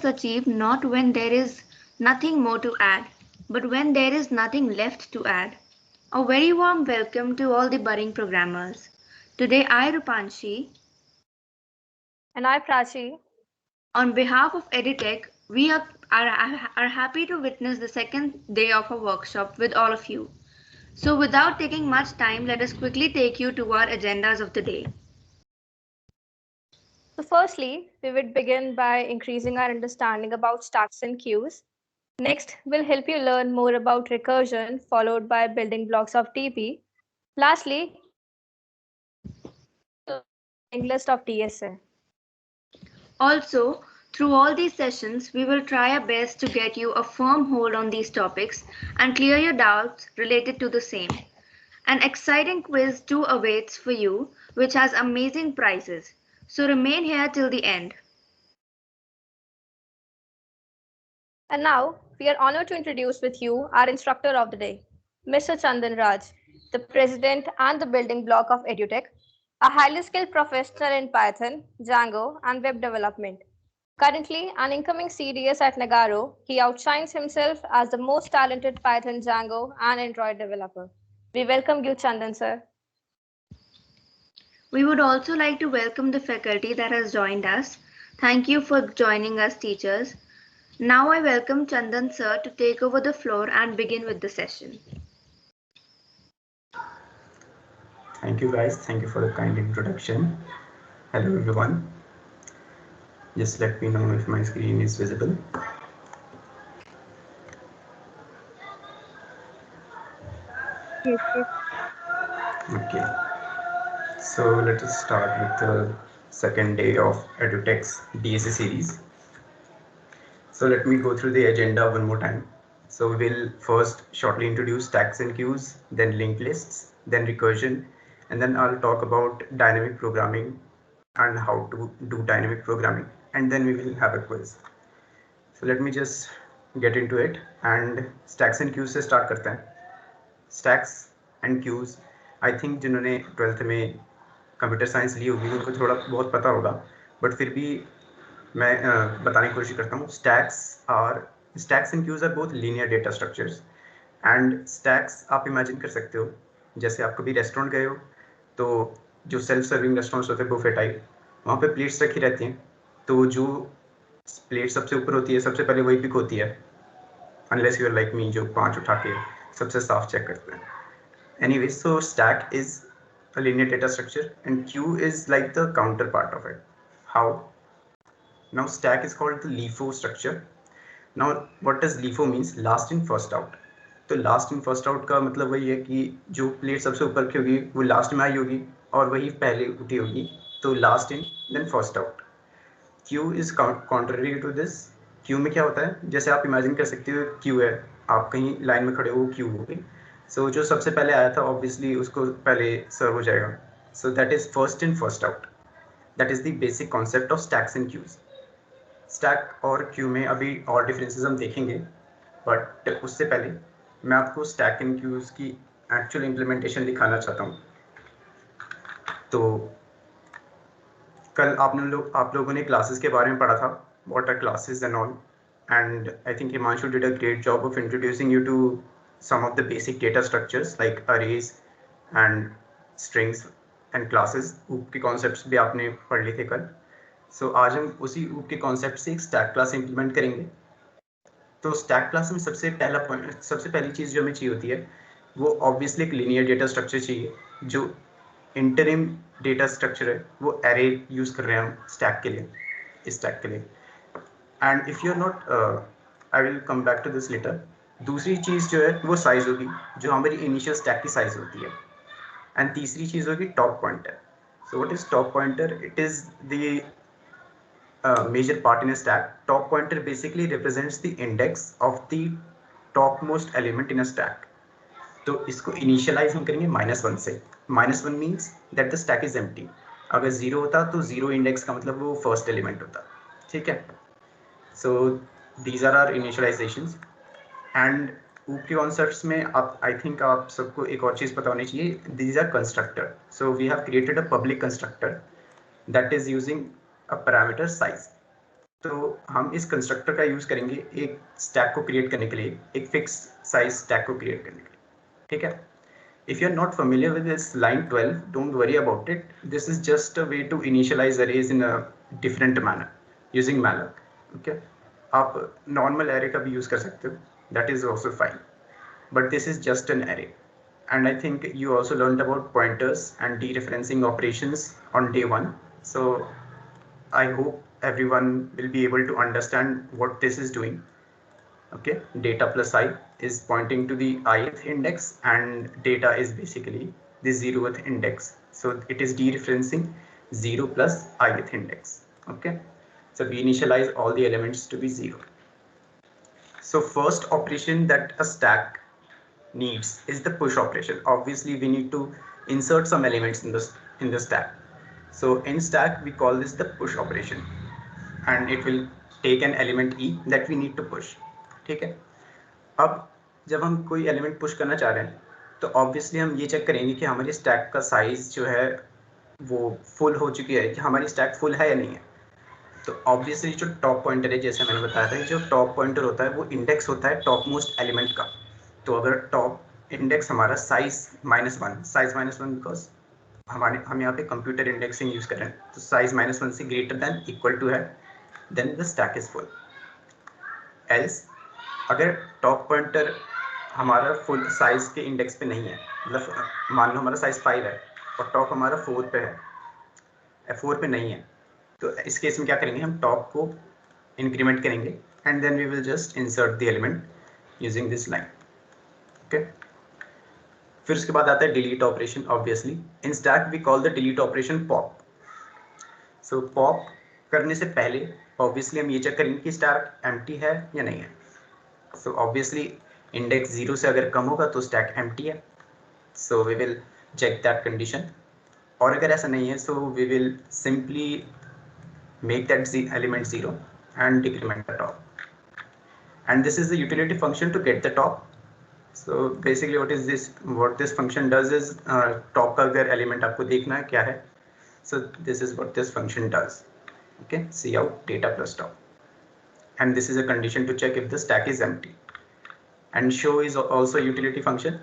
achieved not when there is nothing more to add, but when there is nothing left to add. A very warm welcome to all the budding programmers. Today, I, Rupanshi, And I, Prachi. on behalf of EduTech, we are happy to witness the second day of our workshop with all of you. So, without taking much time, let us quickly take you to our agendas of the day. So firstly, we would begin by increasing our understanding about stacks and queues. Next, we'll help you learn more about recursion, followed by building blocks of TP. Lastly, linked list of DSA. Also, through all these sessions, we will try our best to get you a firm hold on these topics and clear your doubts related to the same. An exciting quiz too awaits for you, which has amazing prizes. So remain here till the end. And now, we are honored to introduce with you our instructor of the day, Mr. Chandan Raj, the president and the building block of EduTech, a highly skilled professional in Python, Django, and web development. Currently an incoming CDS at Nagaro, he outshines himself as the most talented Python, Django, and Android developer. We welcome you, Chandan, sir. We would also like to welcome the faculty that has joined us. Thank you for joining us, teachers. Now I welcome Chandan sir to take over the floor and begin with the session. Thank you guys. Thank you for the kind introduction. Hello everyone. Just let me know if my screen is visible. Yes, yes. Okay. So let us start with the second day of EduTech's DSA series. So let me go through the agenda one more time. So we will first shortly introduce stacks and queues, then linked lists, then recursion, and then I'll talk about dynamic programming and how to do dynamic programming, and then we will have a quiz. So let me just get into it and stacks and queues से start करते हैं. Stacks and queues, I think जिन्होंने 12th में computer science ली होगी उनको थोड़ा बहुत पता होगा, बट फिर भी मैं बताने की कोशिश करता हूँ. Stacks and queues are both linear data structures, and stacks आप इमेजिन कर सकते हो जैसे आप कभी रेस्टोरेंट गए हो तो जो सेल्फ सर्विंग रेस्टोरेंट्स होते हैं बुफे टाइप, वहाँ पे प्लेट्स रखी रहती हैं, तो जो प्लेट सबसे ऊपर होती है सबसे पहले वही पिक होती है, unless you are like me जो 5 उठा के सबसे साफ चेक करते हैं. Anyway, so stack is a linear data structure and queue is like the counterpart of it. How? Now stack is called the LIFO structure. Now what does LIFO means? Last in first out. तो last इन first out का मतलब वही है कि जो plate सबसे ऊपर की होगी वो लास्ट में आई होगी और वही पहले उठी होगी, तो last in then first out. Queue is contrary to this. Queue में क्या होता है, जैसे आप इमेजिन कर सकते हो क्यू है, आप कहीं लाइन में खड़े हो क्यू हो गई, सो जो सबसे पहले आया था ऑब्वियसली उसको पहले सर्व हो जाएगा. So that is first in first out. That is the basic concept of stacks and queues. Stack और क्यू में अभी और डिफरेंसेस हम देखेंगे, बट उससे पहले मैं आपको स्टैक एंड क्यूज की एक्चुअल इम्प्लीमेंटेशन दिखाना चाहता हूँ. तो कल आप लोगों ने क्लासेस के बारे में पढ़ा था, what are classes and all, and I think Himanshu did a great job of introducing you to some of the basic data structures like arrays and strings and classes. OOP के concepts भी आपने पढ़ लिए थे कल. So आज हम उसी OOP के concept से एक stack class implement करेंगे. तो stack class में सबसे पहली चीज़ जो हमें चाहिए होती है वो obviously एक linear data structure चाहिए. जो interim data structure है वो array use कर रहे हैं हम stack के लिए, इस stack के लिए. And if you're not, I will come back to this later. दूसरी चीज़ जो है वो साइज होगी, जो हमारी इनिशियल स्टैक की साइज होती है. एंड तीसरी चीज़ होगी top pointer. So what is top pointer? It is the major part in a stack. Top pointer basically represents the index of the top most element in a stack. तो इसको initialize हम करेंगे -1 से. -1 means that the stack is empty. अगर 0 होता तो 0 index का मतलब वो फर्स्ट एलिमेंट होता. ठीक है. So these are are initialisations. And OOP के कॉन्सेप्ट्स में आप आई थिंक आप सबको एक और चीज़ पता होनी चाहिए. These are constructor. So we have created a public constructor that is using a parameter size. तो हम इस कंस्ट्रक्टर का यूज करेंगे एक स्टैक को क्रिएट करने के लिए, एक फिक्स साइज स्टैक को क्रिएट करने के लिए, ठीक है। If you're not familiar with this line 12, don't worry about it. This is just a way to initialize arrays in a different manner using malloc. Okay, आप normal array का भी use कर सकते हो. That is also fine. But this is just an array. And I think you also learned about pointers and dereferencing operations on day 1. So I hope everyone will be able to understand what this is doing. Okay, data plus I is pointing to the ith index and data is basically the 0th index, so it is dereferencing 0 plus ith index. Okay, so we initialize all the elements to be 0. So first operation that a stack needs is the push operation. Obviously we need to insert some elements in the stack, so in stack we call this the push operation and it will take an element e that we need to push. ठीक है, अब जब हम कोई element push करना चाह रहे हैं तो ऑब्वियसली हम ये चेक करेंगे कि हमारी स्टैक का साइज जो है वो फुल हो चुकी है, कि हमारी स्टैक फुल है या नहीं है। तो ऑब्वियसली जो टॉप पॉइंटर है, जैसे मैंने बताया था, जो टॉप पॉइंटर होता है वो इंडेक्स होता है टॉप मोस्ट एलिमेंट का। तो अगर टॉप इंडेक्स हमारा साइज -1, साइज -1 बिकॉज हम यहाँ पे कंप्यूटर इंडेक्सिंग यूज कर रहे हैं, तो साइज -1 से ग्रेटर देन इक्वल टू है, then the stack is full. Else अगर टॉप पॉइंटर हमारा फुल साइज के इंडेक्स पे नहीं है, मतलब मान लो हमारा साइज 5 है और टॉप हमारा 4 पे है, 4 पे नहीं है, तो इस केस में क्या करेंगे, हम टॉप को इंक्रीमेंट करेंगे and then we will just insert the element using this line. Okay, फिर उसके बाद आता है delete operation. Obviously in stack we call the delete operation pop. So pop करने से पहले ऑब्वियसली हम ये चेक करेंगे कि स्टैक एम्प्टी है या नहीं है। So obviously index 0 से अगर कम होगा तो stack empty है, so we will check that condition, और अगर ऐसा नहीं है so we will simply make that element 0 and decrement the top, and this is the utility function to get the top. So basically what this function does is top का अगर element आपको देखना है क्या है, so this is what this function does. Okay, cout data plus top, and this is a condition to check if the stack is empty. And show is also utility function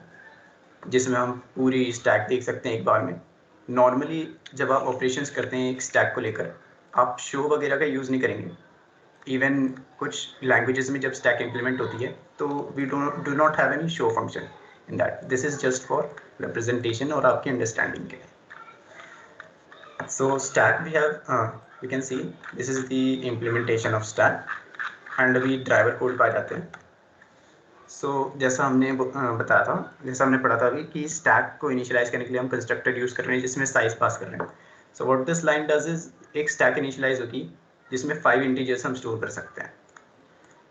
जिसमें हम पूरी stack देख सकते हैं एक बार में। Normally जब आप ऑपरेशंस करते हैं एक स्टैक को लेकर, आप शो वगैरह का यूज़ नहीं करेंगे। इवन कुछ लैंग्वेजेस में जब स्टैक इंप्लीमेंट होती है तो we do not have any show function in that. This is just for representation और आपकी अंडरस्टैंडिंग के लिए। So stack we have, you can see this is the implementation of stack and अभी driver code पाए जाते हैं। सो जैसा हमने बताया था, जैसा हमने पढ़ा था अभी कि स्टैक को इनिशियलाइज करने के लिए हम कंस्ट्रक्टर यूज़ कर रहे हैं जिसमें साइज पास कर रहे हैं। So what this line does is, एक स्टैक इनिशियलाइज होगी जिसमें 5 इंटीजर्स हम स्टोर कर सकते हैं।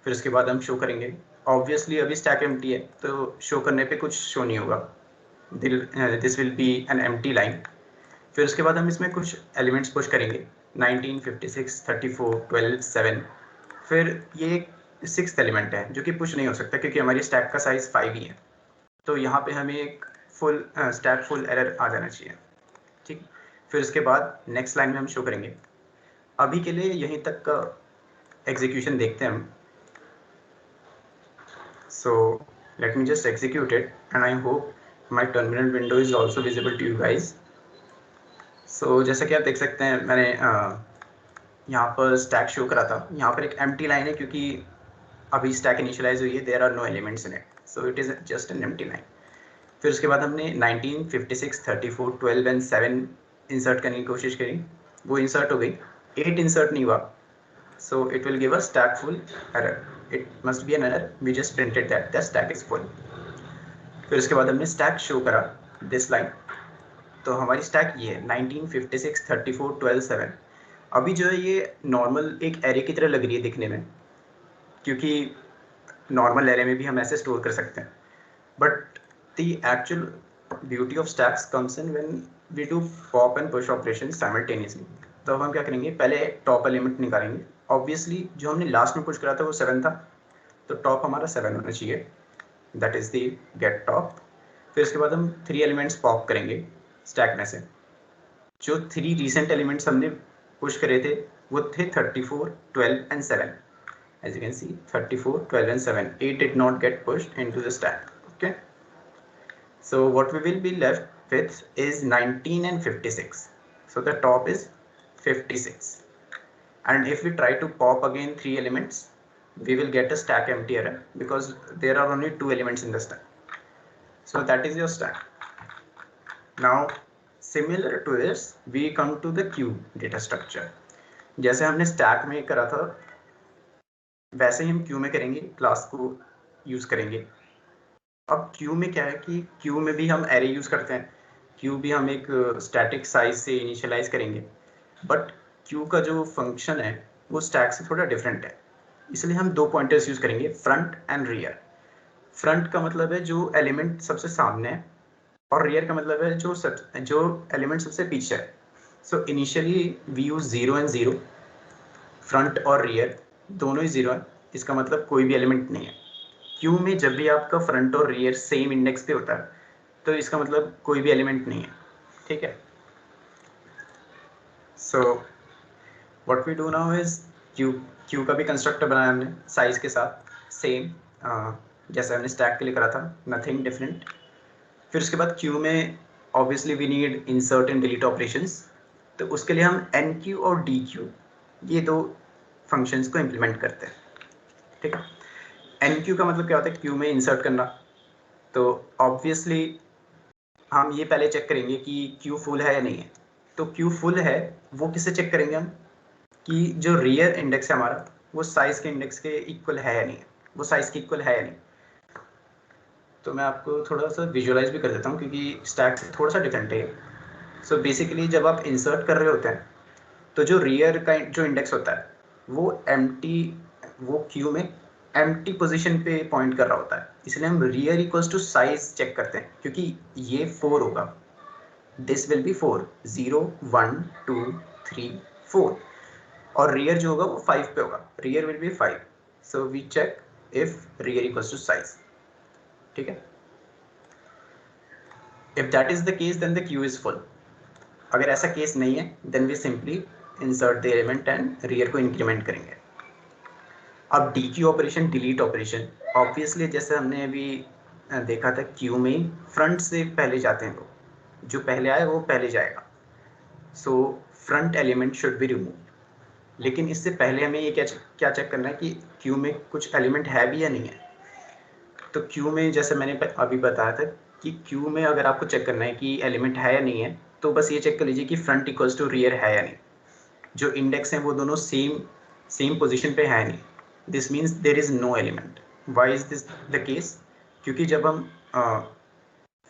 फिर उसके बाद हम शो करेंगे। ऑब्वियसली अभी स्टैक एम्प्टी है तो शो करने पे कुछ शो नहीं होगा, this will B N empty line. फिर उसके बाद हम इसमें कुछ एलिमेंट्स पुश करेंगे, 19, 56, 34, 12, 7। फिर ये 6th एलिमेंट है जो कि पुश नहीं हो सकता क्योंकि हमारी स्टैक का साइज 5 ही है, तो यहाँ पे हमें एक फुल स्टैक फुल एरर आ जाना चाहिए। ठीक, फिर उसके बाद नेक्स्ट लाइन में हम शो करेंगे। अभी के लिए यहीं तक का एग्जीक्यूशन देखते हैं हम। So let me just execute it and I hope my terminal window is also visible to you guys. So जैसा कि आप देख सकते हैं, मैंने यहाँ पर स्टैक शो करा था, यहाँ पर एक एम्प्टी लाइन है क्योंकि अभी स्टैक इनिशियलाइज हुई है, there are no elements in it, so it is just an empty line. फिर उसके बाद हमने 19, 56, 34, 12 एंड 7 इंसर्ट करने की कोशिश करी, वो इंसर्ट हो गई। 8 इंसर्ट नहीं हुआ, so it will give a stack full error. It must be an error, we just printed that the stack is full. फिर उसके बाद हमने स्टैक शो करा दिस लाइन, तो हमारी स्टैक ये है 19, 56, 34, 12, 7। अभी जो है ये नॉर्मल एक एरे की तरह लग रही है दिखने में, क्योंकि नॉर्मल एरे में भी हम ऐसे स्टोर कर सकते हैं, but the actual beauty of stacks comes in when we do pop and push operation simultaneously. तो हम क्या करेंगे, पहले टॉप एलिमेंट निकालेंगे। ऑब्वियसली जो हमने लास्ट में पुश करा था वो 7 था, तो टॉप हमारा 7 होना चाहिए, that is the get top. फिर उसके बाद हम 3 एलिमेंट्स पॉप करेंगे स्टैक में से। जो 3 रिसेंट एलिमेंट्स हमने पुश करे थे वो थे 34, 12 and 7. As you can see, 34, 12 and 7. 8 did not get pushed into the stack. Okay. So what we will be left with is 19 and 56. So the top is 56. And if we try to pop again 3 elements, we will get a stack empty error because there are only 2 elements in the stack. So that is your stack. Now similar to this, we come to the queue data structure. जैसे हमने stack में करा था वैसे ही हम Q में करेंगे, class को यूज करेंगे. अब क्यू में क्या है कि क्यू में भी हम एरे यूज करते हैं. क्यू भी हम एक स्टैटिक साइज से इनिशियलाइज करेंगे, बट क्यू का जो फंक्शन है वो स्टैक से थोड़ा डिफरेंट है. इसलिए हम 2 पॉइंटर्स यूज करेंगे, फ्रंट एंड रियर. फ्रंट का मतलब है जो एलिमेंट सबसे सामने है, और रियर का मतलब है जो एलिमेंट सबसे पीछे है. So initially we use 0 and 0. Front और रियर दोनों ही 0 है, इसका मतलब कोई भी एलिमेंट नहीं है. क्यू में जब भी आपका फ्रंट और रियर सेम इंडेक्स पे होता है तो इसका मतलब कोई भी एलिमेंट नहीं है. ठीक है. So what we do now is queue का भी कंस्ट्रक्टर बनाया हमने साइज के साथ, सेम जैसे हमने स्टैक के लिए करा था, नथिंग डिफरेंट. फिर उसके बाद क्यू में obviously we need insert and delete operations. तो उसके लिए हम एन क्यू और डी क्यू ये 2 फंक्शंस को इम्प्लीमेंट करते हैं. ठीक है. एन क्यू का मतलब क्या होता है, क्यू में इंसर्ट करना. तो ऑब्वियसली हम ये पहले चेक करेंगे कि क्यू फुल है या नहीं है. तो क्यू फुल है वो किससे चेक करेंगे हम, कि जो रियर इंडेक्स है हमारा वो साइज के इंडेक्स के इक्वल है या नहीं है, वो साइज के इक्वल है या नहीं. तो मैं आपको थोड़ा सा विजुअलाइज भी कर देता हूँ क्योंकि स्टैक से थोड़ा सा डिफरेंट है. सो बेसिकली जब आप इंसर्ट कर रहे होते हैं तो जो रियर का जो इंडेक्स होता है वो क्यू में एम्प्टी पोजीशन पे पॉइंट कर रहा होता है. इसलिए हम rear equals to size check करते हैं क्योंकि ये 4 होगा. This will be 4, 0, 1, 2, 3, 4. और रियर जो होगा वो 5 पे होगा. Rear will be 5. So we check if rear equals to size. ठीक है. If that is the case then the queue is full. अगर ऐसा केस नहीं है देन वी simply insert the element and rear को इंक्रीमेंट करेंगे. अब dequeue operation, delete operation, obviously जैसे हमने अभी देखा था क्यू में फ्रंट से पहले जाते हैं, तो जो पहले आए वो पहले जाएगा. So front element should be remove. लेकिन इससे पहले हमें ये क्या चेक करना है कि क्यू में कुछ एलिमेंट है भी या नहीं है. तो क्यू में जैसे मैंने अभी बताया था कि क्यू में अगर आपको चेक करना है कि एलिमेंट है या नहीं है तो बस ये चेक कर लीजिए कि फ्रंट इक्वल्स टू रियर है या नहीं. जो इंडेक्स हैं वो दोनों सेम पोजीशन पे है नहीं. This means there is no element. Why is this the case, क्योंकि जब हम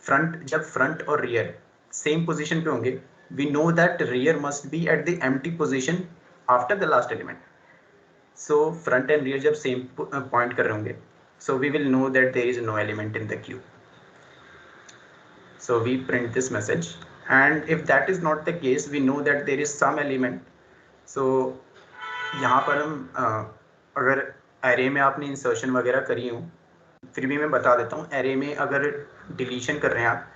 फ्रंट और रियर सेम पोजीशन पे होंगे we know that rear must be at the empty position after the last element. So front and rear जब same point कर रहे होंगे so we will know that there is no element in the queue. So we print this message, and if that is not the case we know that there is some element. So यहाँ पर हम अगर array में आपने insertion वगैरह करी हो, फिर भी मैं बता देता हूँ, array में अगर deletion कर रहे हैं आप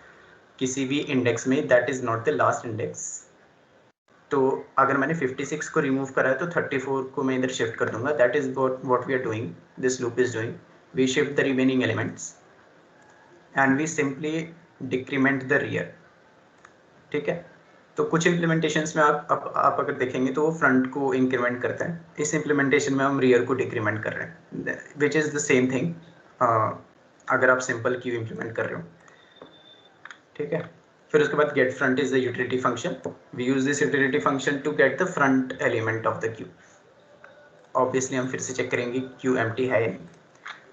किसी भी index में, that is not the last index. तो अगर मैंने 56 को रिमूव करा है तो 34 को मैं इधर शिफ्ट कर दूंगा. that is what we are doing, this loop is doing. We shift the remaining elements and we simply decrement the rear. ठीक है. तो कुछ इम्प्लीमेंटेशंस में आप अगर देखेंगे तो वो फ्रंट को इंक्रीमेंट करते हैं. इस इम्प्लीमेंटेशन में हम रियर को डिक्रीमेंट कर रहे हैं, which is the same thing अगर आप सिंपल क्यू इंप्लीमेंट कर रहे हो. ठीक है. फिर उसके बाद get front is the utility function. We use this utility function to get the front element of the queue. Obviously हम फिर से चेक करेंगे क्यू एम्प्टी है या नहीं.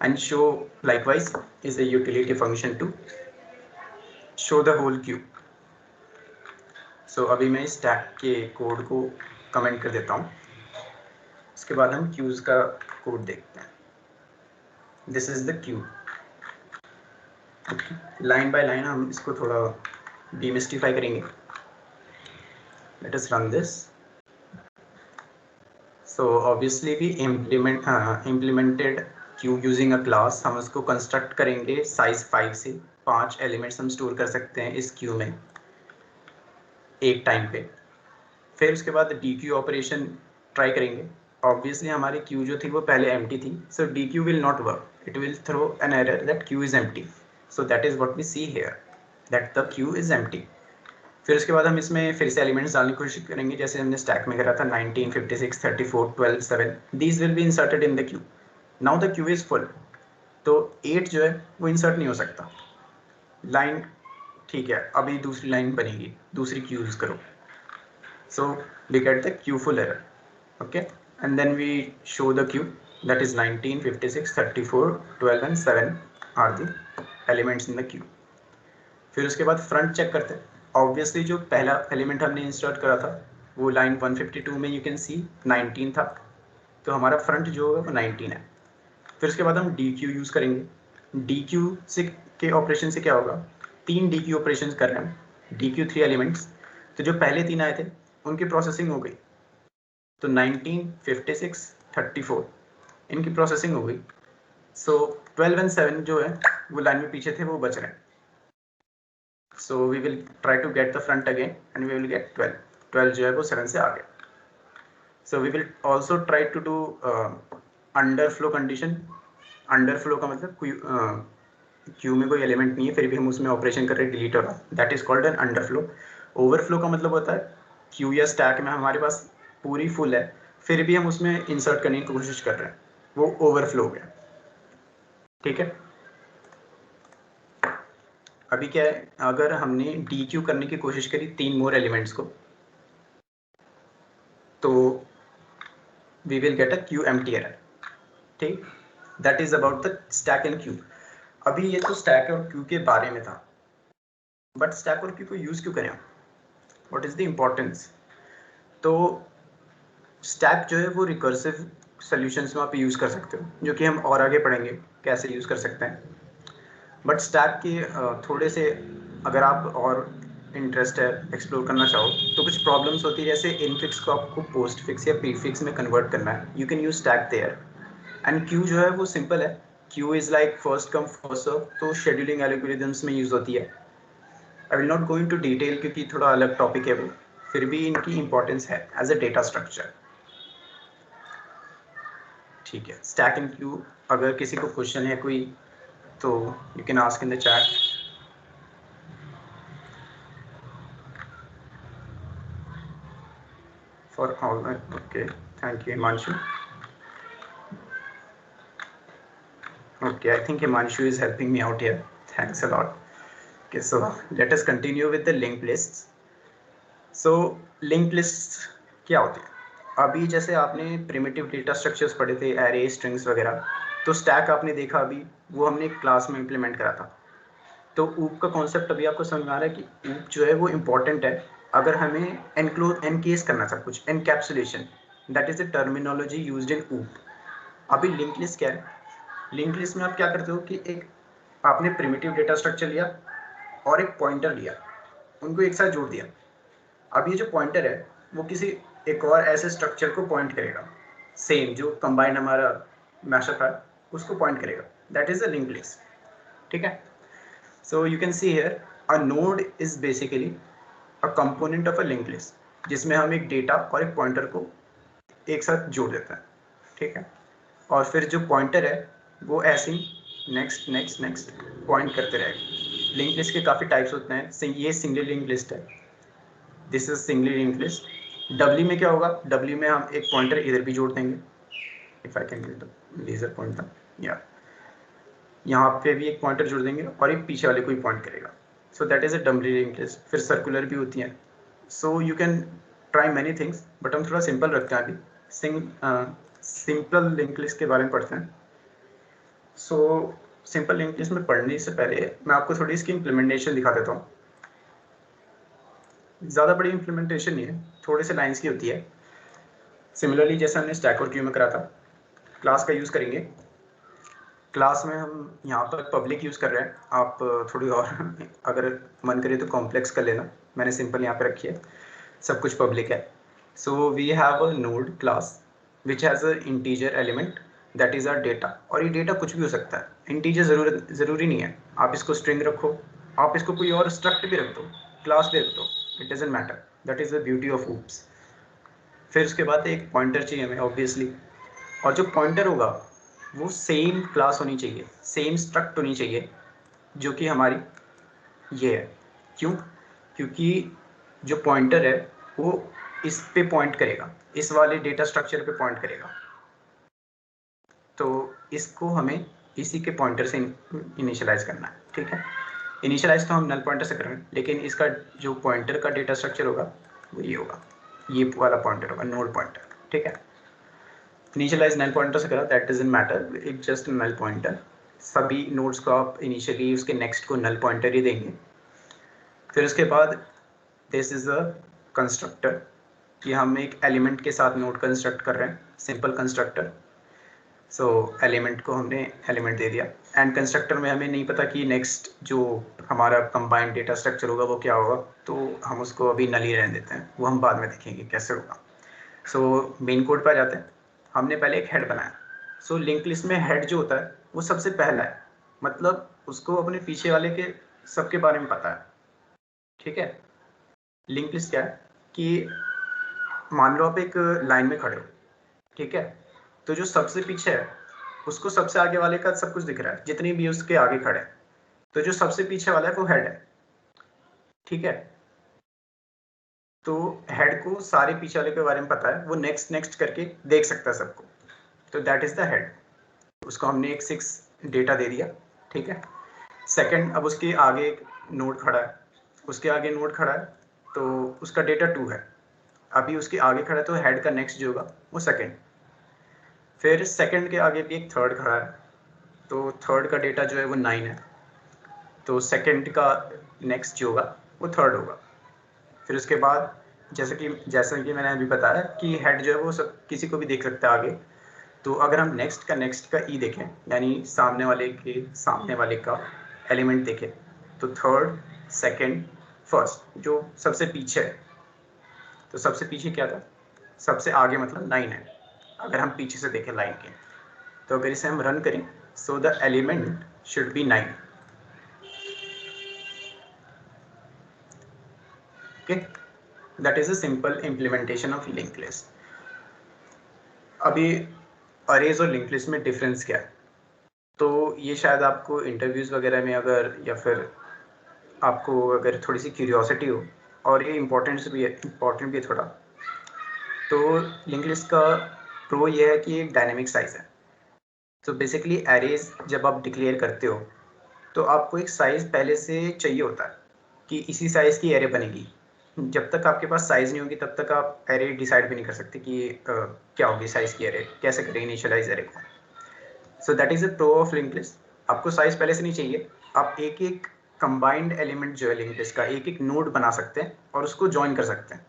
And show likewise is a utility function to show the whole queue. So अभी मैं stack के कोड को कमेंट कर देता हूँ. उसके बाद हम क्यूज का कोड देखते हैं. This is the queue. Line by line हम इसको थोड़ा डिमिस्टिफाई करेंगे. Let us run this. So obviously we implemented queue using a class. हम उसको कंस्ट्रक्ट करेंगे साइज 5 से. 5 एलिमेंट्स हम स्टोर कर सकते हैं इस क्यू में एक टाइम पे. फिर उसके बाद डी क्यू ऑपरेशन ट्राई करेंगे। ऑब्वियसली हमारी क्यू जो थी वो पहले एम्प्टी थी, so dequeue will not work, it will throw an error that queue is empty, so that is what we see here, that the queue is empty. फिर उसके बाद हम इसमें फिर से एलिमेंट्स डालने की कोशिश करेंगे, जैसे हमने स्टैक में करा था 19, 56, 34, 12, 7, these will be inserted in the Q. Now the queue is full, तो 8 जो है वो इंसर्ट नहीं हो सकता। लाइन ठीक है, अभी दूसरी लाइन बनेगी, दूसरी क्यू यूज करो, so we get the queue full error, okay, and then we show the queue that is 19, 56, 34, 12 and 7 are the elements in the queue। फिर उसके बाद फ्रंट चेक करते हैं। ऑब्वियसली जो पहला एलिमेंट हमने इंसर्ट करा था वो लाइन 152 में यू कैन सी 19 था, तो हमारा फ्रंट जो होगा वो 19 है। फिर उसके बाद हम डी क्यू यूज़ करेंगे। डी क्यू से के ऑपरेशन से क्या होगा, 3 डी क्यू ऑपरेशन कर रहे हैं, डी क्यू 3 एलिमेंट्स, तो जो पहले 3 आए थे उनकी प्रोसेसिंग हो गई, तो 19, 56, 34 इनकी प्रोसेसिंग हो गई। सो 12 एंड 7 जो है वो लाइन में पीछे थे, वो बच रहे हैं। So we will try to get the front again and we will get 12. 12 जो है वो 7 से आ गया। So we will also try to do underflow condition। underflow का मतलब क्यू में कोई एलिमेंट नहीं है फिर भी हम उसमें ऑपरेशन कर रहे हैं, डिलीट हो रहा है, that is called an underflow. Overflow का मतलब होता है क्यू या स्टैक में हमारे पास पूरी फुल है फिर भी हम उसमें इंसर्ट करने की कोशिश कर रहे हैं, वो ओवरफ्लो हो गया। ठीक है, अभी क्या है, अगर हमने डी क्यू करने की कोशिश करी 3 मोर एलिमेंट्स को, तो we will get a queue empty error. ठीक, that is about the stack and queue. अभी ये तो स्टैक और क्यू के बारे में था, बट स्टैक और क्यू को यूज क्यों करें, व्हाट इज द इम्पोर्टेंस। तो स्टैक जो है वो रिकर्सिव सॉल्यूशंस में आप यूज कर सकते हो, जो कि हम और आगे पढ़ेंगे कैसे यूज कर सकते हैं। बट स्टैक के थोड़े से अगर आप और इंटरेस्ट है एक्सप्लोर करना चाहो तो कुछ प्रॉब्लम्स होती है, जैसे इनफिक्स को आपको पोस्ट फिक्स या प्रीफिक्स में कन्वर्ट करना है, you can use stack there. And queue जो है वो सिंपल है, queue is like first come first serve, तो शेड्यूलिंग एल्गोरिथम्स में यूज होती है। I will not go into detail क्योंकि थोड़ा अलग टॉपिक है वो, फिर भी इनकी इंपॉर्टेंस है एज अ डेटा स्ट्रक्चर। ठीक है, स्टैक एंड क्यू अगर किसी को क्वेश्चन है कोई तो you can ask in the chat. For all that, okay, thank you Himanshu. Okay, I think Himanshu is helping me out here, thanks a lot. Okay, so let us continue with the linked lists. So linked lists क्या होते हैं, अभी जैसे आपने primitive data structures पढ़े थे, array strings वगैरह, तो स्टैक आपने देखा अभी वो हमने क्लास में इम्प्लीमेंट करा था। तो ऊप का कॉन्सेप्ट अभी आपको समझ में आ रहा है कि ऊप जो है वो इम्पॉर्टेंट है अगर हमें एनकेस करना था कुछ, encapsulation, that is the terminology used in ऊप। अभी लिंक लिस्ट क्या है, लिंक लिस्ट में आप क्या करते हो कि एक आपने प्रिमिटिव डेटा स्ट्रक्चर लिया और एक पॉइंटर लिया, उनको एक साथ जोड़ दिया। अब ये जो पॉइंटर है वो किसी एक और ऐसे स्ट्रक्चर को पॉइंट करेगा, सेम जो कंबाइंड हमारा मैशअप है उसको पॉइंट करेगा, that is a link list. ठीक है, so you can see here a node is basically a component of a linked list, जिसमें हम एक डेटा और एक पॉइंटर को एक साथ जोड़ देते हैं। ठीक है, और फिर जो पॉइंटर है वो ऐसे ही नेक्स्ट नेक्स्ट नेक्स्ट पॉइंट करते रहेगा। लिंक लिस्ट के काफ़ी टाइप्स होते हैं, ये सिंगल लिंक लिस्ट है, this is single link list. W में क्या होगा, डब्ल्यू में हम एक पॉइंटर इधर भी जोड़ देंगे, if I can get the laser pointer, या यहाँ पे भी एक पॉइंटर जोड़ देंगे और एक पीछे वाले को ही पॉइंट करेगा, so that is a doubly link list. फिर सर्कुलर भी होती हैं, so you can try many things, but हम थोड़ा सिंपल रखते हैं अभी। सिंपल लिंक लिस्ट के बारे में पढ़ते हैं। सो सिंपल लिंक लिस्ट में पढ़ने से पहले मैं आपको थोड़ी इसकी इम्प्लीमेंटेशन दिखा देता हूँ। ज़्यादा बड़ी इम्प्लीमेंटेशन नहीं है, थोड़े से लाइन्स की होती है। सिमिलरली जैसे हमने स्टैक और क्यू में करा था, क्लास का यूज़ करेंगे। क्लास में हम यहाँ पर पब्लिक यूज़ कर रहे हैं, आप थोड़ी और अगर मन करे तो कॉम्प्लेक्स कर लेना, मैंने सिंपल यहाँ पे रखी है, सब कुछ पब्लिक है। So we have a node class which has a integer element that is our data, और ये डेटा कुछ भी हो सकता है, इंटीजर ज़रूरी नहीं है, आप इसको स्ट्रिंग रखो, आप इसको कोई और स्ट्रक्ट भी रख दो, क्लास भी रख दो, it doesn't matter, that is the beauty of oops. फिर उसके बाद एक पॉइंटर चाहिए हमें ऑब्वियसली, और जो पॉइंटर होगा वो सेम क्लास होनी चाहिए, सेम स्ट्रक्ट होनी चाहिए जो कि हमारी ये है। क्यों? क्योंकि जो पॉइंटर है वो इस पे पॉइंट करेगा, इस वाले डेटा स्ट्रक्चर पे पॉइंट करेगा, तो इसको हमें इसी के पॉइंटर से इनिशियलाइज करना है। ठीक है, इनिशियलाइज तो हम नल पॉइंटर से करेंगे, लेकिन इसका जो पॉइंटर का डेटा स्ट्रक्चर होगा वो ये होगा, ये वाला पॉइंटर होगा, नोड पॉइंटर। ठीक है, इनिशियलाइज नल पॉइंटर से करा, that doesn't matter, it just null pointer. सभी नोड्स को आप इनिशियली उसके नेक्स्ट को नल पॉइंटर ही देंगे। फिर उसके बाद दिस इज अ कंस्ट्रक्टर, कि हम एक एलिमेंट के साथ नोड कंस्ट्रक्ट कर रहे हैं, सिंपल कंस्ट्रक्टर। सो एलिमेंट को हमने एलिमेंट दे दिया, एंड कंस्ट्रक्टर में हमें नहीं पता कि नेक्स्ट जो हमारा कंबाइंड डेटा स्ट्रक्चर होगा वो क्या होगा, तो हम उसको अभी नल ही रहने देते हैं, वो हम बाद में देखेंगे कैसे होगा। सो मेन कोड पर जाते हैं। हमने पहले एक हेड बनाया। सो लिंक लिस्ट में हेड जो होता है वो सबसे पहला है, मतलब उसको अपने पीछे वाले के सबके बारे में पता है। ठीक है, लिंक लिस्ट क्या है कि मान लो आप एक लाइन में खड़े हो, ठीक है, तो जो सबसे पीछे है उसको सबसे आगे वाले का सब कुछ दिख रहा है, जितने भी उसके आगे खड़े हैं, तो जो सबसे पीछे वाला है वो हेड है। ठीक है, तो हेड को सारे पीछे वाले के बारे में पता है, वो नेक्स्ट नेक्स्ट करके देख सकता है सबको, तो दैट इज द हेड। उसको हमने एक 6 डेटा दे दिया। ठीक है, सेकंड, अब उसके आगे एक नोड खड़ा है, उसके आगे नोड खड़ा है तो उसका डेटा 2 है, अभी उसके आगे खड़ा है तो हेड का नेक्स्ट जो होगा वो सेकंड। फिर सेकंड के आगे भी एक थर्ड खड़ा है, तो थर्ड का डेटा जो है वो 9 है, तो सेकंड का नेक्स्ट जो होगा वो थर्ड होगा। फिर उसके बाद जैसा कि मैंने अभी बताया कि हेड जो है वो सब किसी को भी देख सकता है आगे, तो अगर हम नेक्स्ट का ई देखें, यानी सामने वाले का एलिमेंट देखें, तो थर्ड, सेकंड, फर्स्ट जो सबसे पीछे है, तो सबसे पीछे क्या था, सबसे आगे मतलब 9 है अगर हम पीछे से देखें लाइन के। तो अगर इसे हम रन करें, so the element should be 9। Okay, that is a simple implementation of link list. अभी अरेज और लिंक लिस्ट में डिफरेंस क्या है, तो ये शायद आपको इंटरव्यूज़ वगैरह में अगर, या फिर आपको अगर थोड़ी सी क्यूरियोसिटी हो, और ये इम्पोर्टेंट भी है थोड़ा, तो लिंक लिस्ट का प्रो ये है कि एक डायनेमिक साइज़ है। तो बेसिकली एरेज जब आप डिक्लेयर करते हो तो आपको एक साइज़ पहले से चाहिए होता है कि इसी साइज़ की एरे बनेगी। जब तक आपके पास साइज़ नहीं होगी तब तक आप एरे डिसाइड भी नहीं कर सकते कि क्या होगी साइज़ की एरे, कैसे करें इनिशियलाइज एरे को। So that is a pro of link list. आपको साइज़ पहले से नहीं चाहिए, आप एक एक कंबाइंड एलिमेंट जो है लिंक लिस्ट का एक एक नोड बना सकते हैं और उसको ज्वाइन कर सकते हैं।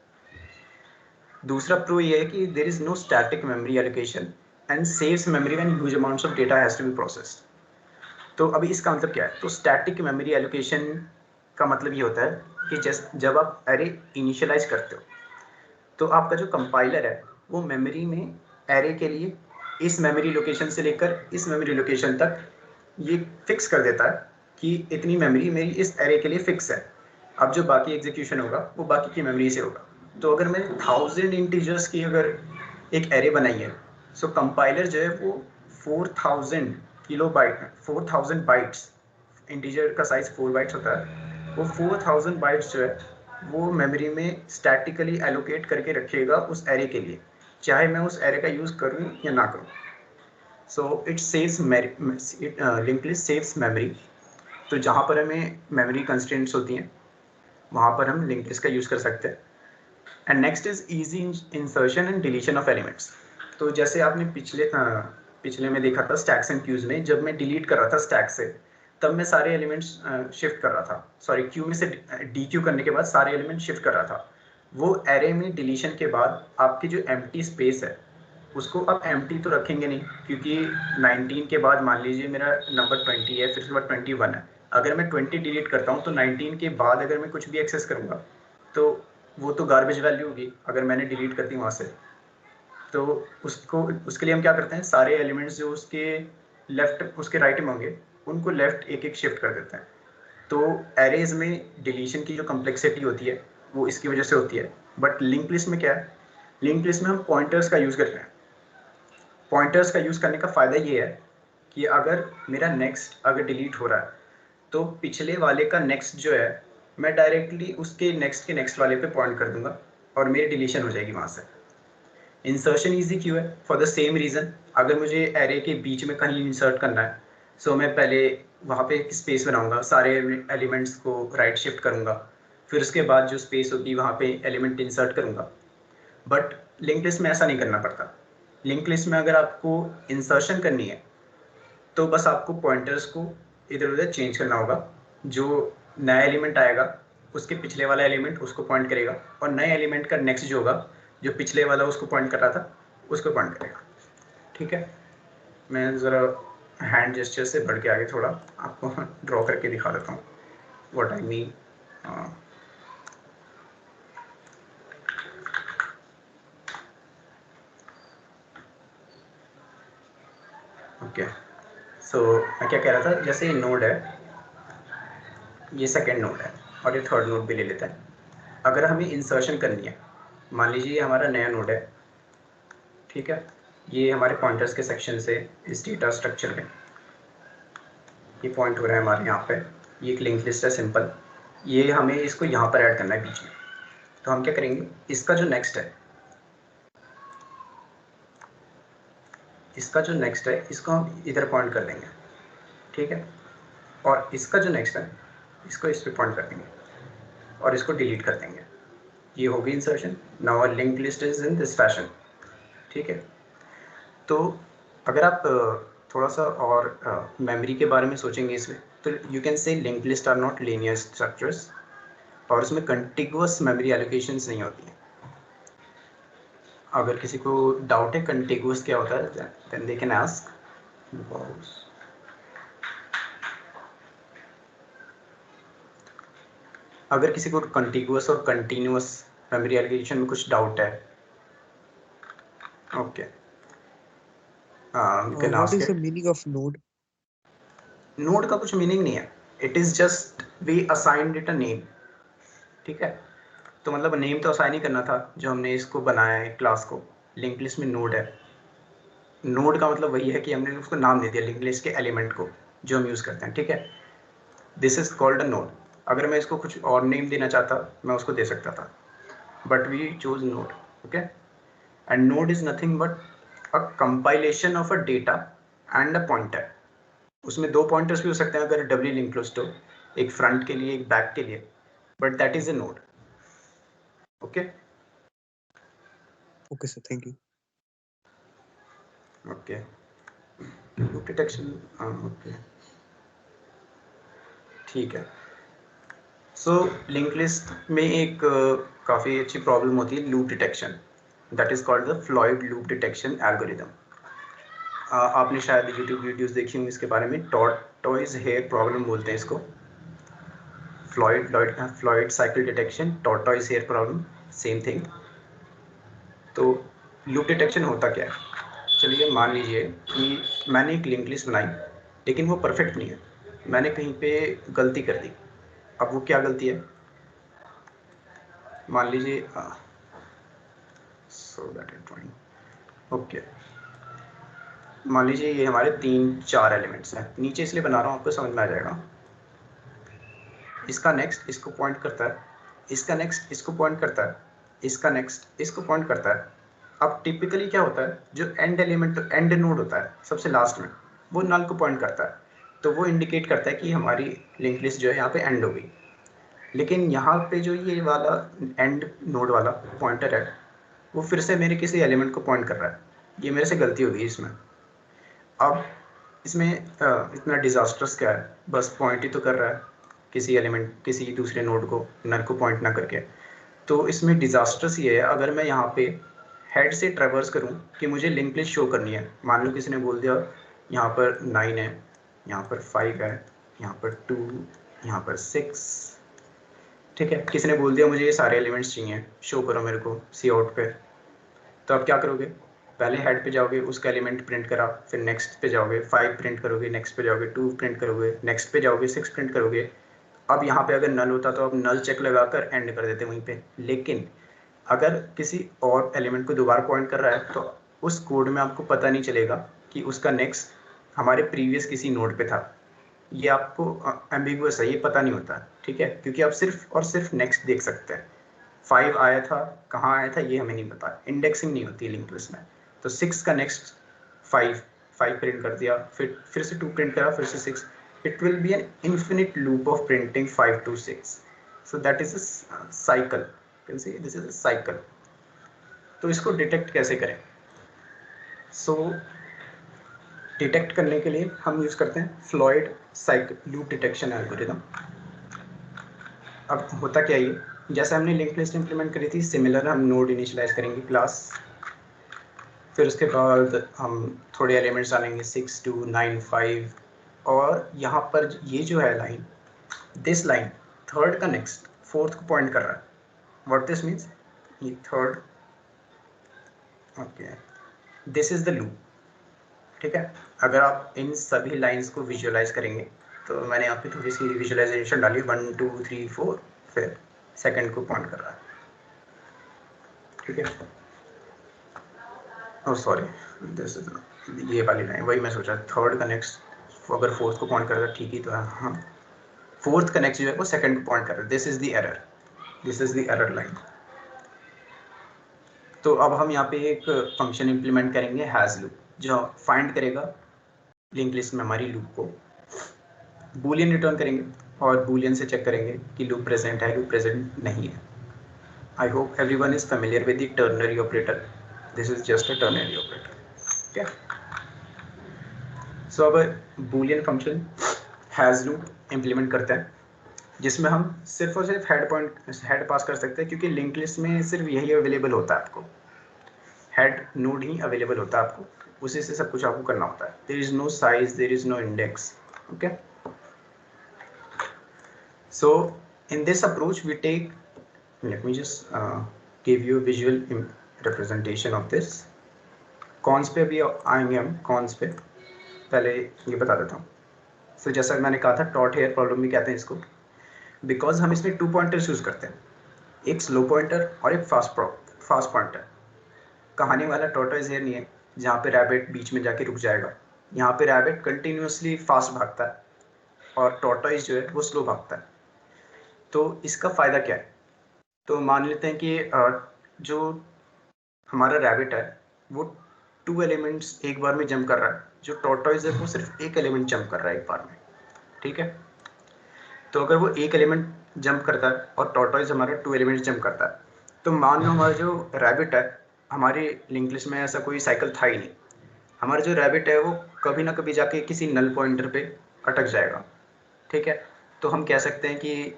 दूसरा प्रो ये है कि there is no static memory allocation and saves memory when huge amounts of data has to be processed. तो अभी इसका मतलब क्या है, तो स्टैटिक मेमोरी एलोकेशन का मतलब ये होता है कि जब आप एरे इनिशियलाइज करते हो तो आपका जो कंपाइलर है वो मेमोरी में एरे के लिए इस मेमोरी लोकेशन से लेकर इस मेमोरी लोकेशन तक ये फिक्स कर देता है कि इतनी मेमोरी मेरी इस एरे के लिए फिक्स है। अब जो बाकी एग्जीक्यूशन होगा वो बाकी की मेमोरी से होगा। तो अगर मैंने 1000 इंटीजर्स की अगर एक एरे बनाई है, सो कंपाइलर जो है वो 4000 किलोबाइट 4000 बाइट्स, इंटीजर का साइज 4 बाइट्स होता है, वो 4000 बाइट्स जो है वो मेमोरी में स्टैटिकली एलोकेट करके रखिएगा उस एरे के लिए, चाहे मैं उस एरे का यूज़ करूँ या ना करूँ। So it saves link list saves memory. तो जहाँ पर हमें मेमोरी कंस्ट्रेंट्स होती हैं वहाँ पर हम लिंक लिस्ट का यूज़ कर सकते हैं। And next is easy insertion and deletion of elements. तो जैसे आपने पिछले में देखा था स्टैक्स एंड क्यूज में, जब मैं डिलीट कर रहा था स्टैक से तब मैं सारे एलिमेंट्स शिफ्ट कर रहा था, सॉरी क्यू में से डी क्यू करने के बाद सारे एलिमेंट शिफ्ट कर रहा था। वो एरे में डिलीशन के बाद आपकी जो एम्प्टी स्पेस है उसको आप एम्प्टी तो रखेंगे नहीं, क्योंकि 19 के बाद मान लीजिए मेरा नंबर 20 है, फिर उसके बाद 21 है, अगर मैं 20 डिलीट करता हूँ तो 19 के बाद अगर मैं कुछ भी एक्सेस करूँगा तो वो तो गार्बेज वैल्यू होगी अगर मैंने डिलीट कर दी वहाँ से। तो उसके लिए हम क्या करते हैं, सारे एलिमेंट्स जो उसके लेफ्ट उसके राइट में होंगे उनको लेफ्ट एक एक शिफ्ट कर देते हैं। तो एरेज में डिलीशन की जो कम्प्लेक्सिटी होती है वो इसकी वजह से होती है। बट लिंक लिस्ट में क्या है, लिंक्ड लिस्ट में हम पॉइंटर्स का यूज़ करते हैं। पॉइंटर्स का यूज़ करने का फ़ायदा ये है कि अगर मेरा नेक्स्ट अगर डिलीट हो रहा है तो पिछले वाले का नेक्स्ट जो है मैं डायरेक्टली उसके नेक्स्ट के नेक्स्ट वाले पे पॉइंट कर दूंगा और मेरी डिलीशन हो जाएगी वहाँ से। इंसर्शन ईजी क्यों है? फॉर द सेम रीज़न, अगर मुझे एरे के बीच में कहीं इंसर्ट करना है सो मैं पहले वहाँ पे एक स्पेस बनाऊंगा, सारे एलिमेंट्स को राइट शिफ्ट करूँगा, फिर उसके बाद जो स्पेस होगी वहाँ पे एलिमेंट इंसर्ट करूँगा। बट लिंक लिस्ट में ऐसा नहीं करना पड़ता। लिंक लिस्ट में अगर आपको इंसर्शन करनी है तो बस आपको पॉइंटर्स को इधर उधर चेंज करना होगा। जो नया एलिमेंट आएगा उसके पिछले वाला एलिमेंट उसको पॉइंट करेगा और नए एलिमेंट का नेक्स्ट जो होगा जो पिछले वाला उसको पॉइंट कर रहा था उसको पॉइंट करेगा। ठीक है, मैं ज़रा हैंड जेस्चर से बढ़ के आगे थोड़ा आपको ड्रॉ करके दिखा देता हूँ व्हाट आई मीन। ओके, सो मैं क्या कह रहा था, जैसे ये नोड है, ये सेकेंड नोड है और ये थर्ड नोड भी ले लेते हैं। अगर हमें इंसर्शन करनी है, मान लीजिए ये हमारा नया नोड है, ठीक है, ये हमारे पॉइंटर्स के सेक्शन से इस डेटा स्ट्रक्चर में ये पॉइंट हो रहा है हमारे यहाँ पे, ये एक लिंक लिस्ट है सिंपल, ये हमें इसको यहाँ पर ऐड करना है बीच में। तो हम क्या करेंगे, इसका जो नेक्स्ट है, इसका जो नेक्स्ट है इसको हम इधर पॉइंट कर देंगे, ठीक है, और इसका जो नेक्स्ट है इसको इस पर पॉइंट कर देंगे और इसको डिलीट कर देंगे। ये होगी insertion. Now our link list is in this fashion. ठीक है, तो अगर आप थोड़ा सा और मेमोरी के बारे में सोचेंगे इसमें, तो you can say link list are not linear structures और उसमें कंटिगुअस मेमोरी एलोकेशंस नहीं होती हैं। अगर किसी को डाउट है कंटिगुअस क्या होता है, देन दे कैन आस्क। अगर किसी को कंटिगुअस और कंटिन्यूअस मेमोरी एलोकेशन में कुछ डाउट है, okay, What is the meaning of node? Node का कुछ मीनिंग नहीं है, it is just we assigned it a name. ठीक है, तो मतलब नेम तो असाइन ही करना था जो हमने इसको बनाया है क्लास को। लिंक लिस्ट में नोड है, नोड का मतलब वही है कि हमने उसको नाम दे दिया लिंक लिस्ट के एलिमेंट को जो हम यूज़ करते हैं। ठीक है, this is called a node. अगर मैं इसको कुछ और नेम देना चाहता मैं उसको दे सकता था, but we choose node. Okay, and node is nothing but a compilation of a data and a pointer. उसमें दो पॉइंटर्स भी हो सकते हैं अगर डबली लिंक लिस्ट हो, एक फ्रंट के लिए एक बैक के लिए, but that is a node. Okay Okay, sir. Thank you. Okay, loop detection, okay, ठीक है। सो लिंक लिस्ट में एक काफ़ी अच्छी प्रॉब्लम होती है loop detection, that is called the Floyd loop detection algorithm. आपने शायद यूट्यूब वीडियोस देखी होंगी इसके बारे में, टॉर्टोइज हेयर प्रॉब्लम बोलते हैं इसको, Floyd cycle detection, tortoise hare problem, same thing. तो लूप डिटेक्शन होता क्या है, चलिए मान लीजिए कि मैंने एक लिंक लिस्ट बनाई लेकिन वो परफेक्ट नहीं है, मैंने कहीं पे गलती कर दी। अब वो क्या गलती है, मान लीजिए सो दैट इज ड्राइंग। ओके, मान लीजिए ये हमारे 3-4 एलिमेंट्स हैं, नीचे इसलिए बना रहा हूँ आपको समझ में आ जाएगा। इसका नेक्स्ट इसको पॉइंट करता है, इसका नेक्स्ट इसको पॉइंट करता है, इसका नेक्स्ट इसको पॉइंट करता है। अब टिपिकली क्या होता है, जो एंड एलिमेंट एंड नोड होता है सबसे लास्ट में, वो नल को पॉइंट करता है, तो वो इंडिकेट करता है कि हमारी लिंक लिस्ट जो है यहाँ पे एंड हो गई। लेकिन यहाँ पे जो ये वाला एंड नोड वाला पॉइंटर है वो फिर से मेरे किसी एलिमेंट को पॉइंट कर रहा है, ये मेरे से गलती हो गई इसमें। अब इसमें इतना डिजास्टर्स क्या है, बस पॉइंट ही तो कर रहा है किसी एलिमेंट, किसी दूसरे नोड को, नल को पॉइंट ना करके। तो इसमें डिजास्टर्स ये है, अगर मैं यहाँ पे हेड से ट्रेवर्स करूँ कि मुझे लिंक लिस्ट शो करनी है, मान लो किसी ने बोल दिया यहाँ पर 9 है, यहाँ पर 5 है, यहाँ पर 2, यहाँ पर 6, ठीक है, किसी ने बोल दिया मुझे ये सारे एलिमेंट्स चाहिए, शो करो मेरे को सी आउट पे। तो आप क्या करोगे, पहले हेड पे जाओगे, उसका एलिमेंट प्रिंट करा, फिर नेक्स्ट पे जाओगे 5 प्रिंट करोगे, नेक्स्ट पे जाओगे 2 प्रिंट करोगे, नेक्स्ट पे जाओगे 6 प्रिंट करोगे। अब यहाँ पे अगर नल होता तो आप नल चेक लगाकर एंड कर देते वहीं पे। लेकिन अगर किसी और एलिमेंट को दोबारा पॉइंट कर रहा है तो उस कोड में आपको पता नहीं चलेगा कि उसका नेक्स्ट हमारे प्रीवियस किसी नोड पे था। ये आपको एम्बिगुअस है, ये पता नहीं होता, ठीक है, क्योंकि आप सिर्फ और सिर्फ नेक्स्ट देख सकते हैं। 5 आया था, कहाँ आया था ये हमें नहीं पता, इंडेक्सिंग नहीं होती लिंक्ड लिस्ट में। तो 6 का नेक्स्ट 5 प्रिंट कर दिया, फिर से 2 प्रिंट करा, फिर से 6। It will be an infinite loop of printing 5 to 6। So that is a cycle, can say this is a cycle. तो इसको डिटेक्ट कैसे करें? सो डिटेक्ट करने के लिए हम यूज करते हैं Floyd cycle loop detection algorithm. अब होता क्या ये, जैसे हमने लिंक्ड लिस्ट इंप्लीमेंट करी थी, सिमिलर हम नोड इनिशियलाइज करेंगे क्लास, फिर उसके बाद हम थोड़े एलिमेंट्स डालेंगे 6 2 9 5, और यहाँ पर ये जो है लाइन, दिस लाइन थर्ड का नेक्स्ट फोर्थ को पॉइंट कर रहा है। व्हाट दिस मीन्स, ये third, okay, this is the loop, ठीक है। अगर आप इन सभी लाइंस को विजुअलाइज करेंगे तो मैंने यहाँ पे थोड़ी सी विजुअलाइजेशन डाली, 1 2 3 4, फिर सेकंड को पॉइंट कर रहा है, ठीक है। ओह सॉरी, दिस इज ये वाली लाइन, वही मैं सोचा थर्ड का नेक्स्ट अगर फोर्थ को पॉइंट कर रहा है, ठीक ही तो है, हाँ, फोर्थ का नेक्स्ट जो है वो सेकंड को पॉइंट कर रहा है। This is the error, this is the error line. तो अब हम यहाँ पे एक फंक्शन इंप्लीमेंट करेंगे हैज लूप, जो फाइंड करेगा लिंक लिस्ट में हमारी लूप को, बूलियन रिटर्न करेंगे और बूलियन से चेक करेंगे कि लूप प्रेजेंट है, लूप प्रेजेंट नहीं है। I hope everyone is familiar with the ternary operator. This is just a ternary operator, ठीक है। सो अब Boolean function has loop implement करते हैं, जिसमें हम सिर्फ और सिर्फ हेड पास कर सकते हैं, क्योंकि लिंक लिस्ट में सिर्फ यही अवेलेबल होता है, आपको हेड नोड ही अवेलेबल होता है, आपको उसी से सब कुछ आपको करना होता है। There is no size, there is no index, okay. So in this approach we take, let me just give you a visual representation of this. Cons पे भी आएंगे हम, कॉन्स पे पहले ये बता देता हूँ। So जैसा मैंने कहा था टॉट हेयर प्रॉब्लम भी कहते हैं इसको, बिकॉज हम इसमें 2 पॉइंटर्स यूज करते हैं, एक स्लो पॉइंटर और एक फास्ट पॉइंटर। कहानी वाला टॉर्टोइज हेयर नहीं है जहाँ पे रैबिट बीच में जाके रुक जाएगा, यहाँ पे रैबिट कंटिन्यूसली फास्ट भागता है और टॉर्टोइज जो है वो स्लो भागता है। तो इसका फ़ायदा क्या है, तो मान लेते हैं कि जो हमारा रैबिट है वो 2 एलिमेंट्स एक बार में जंप कर रहा है, जो टॉर्टोइज है वो सिर्फ एक एलिमेंट जंप कर रहा है एक बार में, ठीक है। तो अगर वो एक एलिमेंट जंप करता है और टॉर्टोइज हमारा 2 एलिमेंट्स जंप करता है, तो मान लो हमारा जो रैबिट है, हमारी लिंक लिस्ट में ऐसा कोई साइकिल था ही नहीं, हमारा जो रैबिट है वो कभी ना कभी जाके किसी नल पॉइंटर पे अटक जाएगा, ठीक है। तो हम कह सकते हैं कि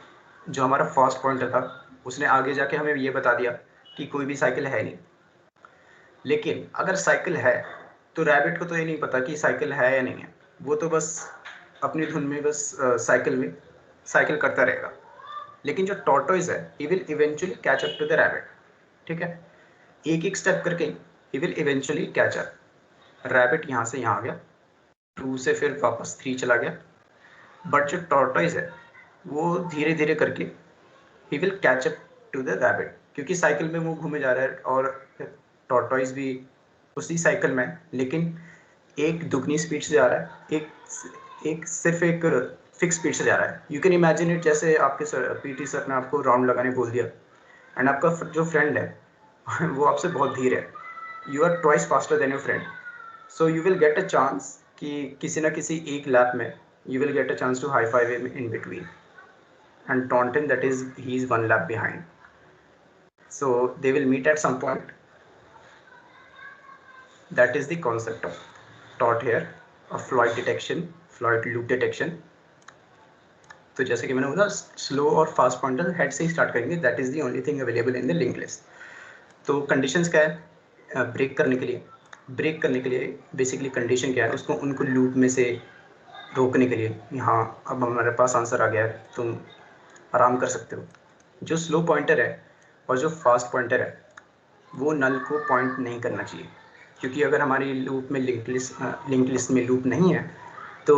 जो हमारा फास्ट पॉइंटर था उसने आगे जाके हमें ये बता दिया कि कोई भी साइकिल है नहीं। लेकिन अगर साइकिल है तो रैबिट को तो ये नहीं पता कि साइकिल है या नहीं है, वो तो बस अपनी धुन में बस साइकिल करता रहेगा। लेकिन जो टॉर्टोइज है he will eventually catch up to the rabbit, ठीक है। एक एक स्टेप करके he will eventually catch up. Rabbit यहाँ से यहाँ आ गया, 2 से फिर वापस 3 चला गया, बट जो टॉर्टोइज है वो धीरे धीरे करके he will catch up to the rabbit, क्योंकि साइकिल में वो घूमे जा रहा है और टॉर्टोइज भी उसी साइकिल में, लेकिन एक दुगनी स्पीड से जा रहा है, एक सिर्फ एक फिक्स स्पीड से जा रहा है। यू कैन इमेजिन इट जैसे आपके पीटी सर ने आपको राउंड लगाने बोल दिया एंड आपका जो फ्रेंड है वो आपसे बहुत धीरे है, you are twice faster than your friend, so you will get a chance कि किसी ना किसी एक लैप में you will get a chance to high five him in between and taunt him that is he is 1 lap behind. So they will meet at some point. That is the concept of taught here of Floyd detection, Floyd loop detection. तो जैसे कि मैंने बोला slow और fast pointer head से ही start करेंगे, that is the only thing available in the link list. तो conditions क्या है ब्रेक करने के लिए बेसिकली कंडीशन क्या है, उसको उनको लूप में से रोकने के लिए। यहाँ अब हमारे पास आंसर आ गया है, तुम आराम कर सकते हो। जो स्लो पॉइंटर है और जो फास्ट पॉइंटर है वो नल को पॉइंट नहीं करना चाहिए, क्योंकि अगर हमारी लूप में लिंक लिस्ट में लूप नहीं है तो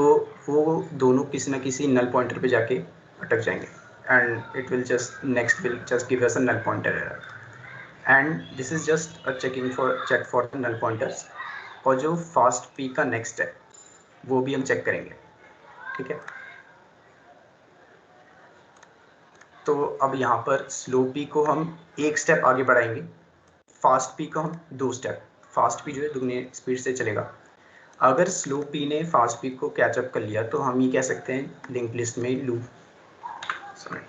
वो दोनों किसी ना किसी नल पॉइंटर पे जाके अटक जाएंगे and it will just next will just give us a null pointer error. And this is just a check for the null pointers, और जो फास्ट पी का नेक्स्ट है वो भी हम चेक करेंगे, ठीक है। तो अब यहाँ पर स्लो पी को हम एक स्टेप आगे बढ़ाएंगे, फास्ट पी को हम 2 स्टेप। फास्ट पी जो है दुगने स्पीड से चलेगा। अगर स्लो पी ने फास्ट पी को कैचअप कर लिया तो हम ये कह सकते हैं लिंक लिस्ट में लूप, सॉरी,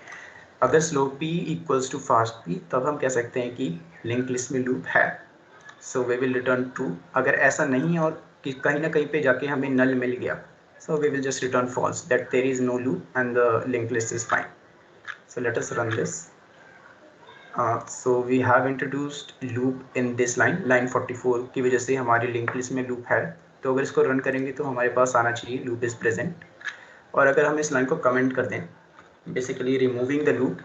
अगर slow P equals to fast P तब हम कह सकते हैं कि लिंक लिस्ट में लूप है, so we will return true. अगर ऐसा नहीं और कि कहीं ना कहीं पे जाके हमें नल मिल गया, so we will just return false, that there is no loop and the linked list is fine. So let us run this. So we have introduced loop in this line 44 की वजह से हमारी linked list में loop है, तो अगर इसको run करेंगे तो हमारे पास आना चाहिए loop is present। और अगर हम इस लाइन को कमेंट कर दें, बेसिकली रिमूविंग द loop,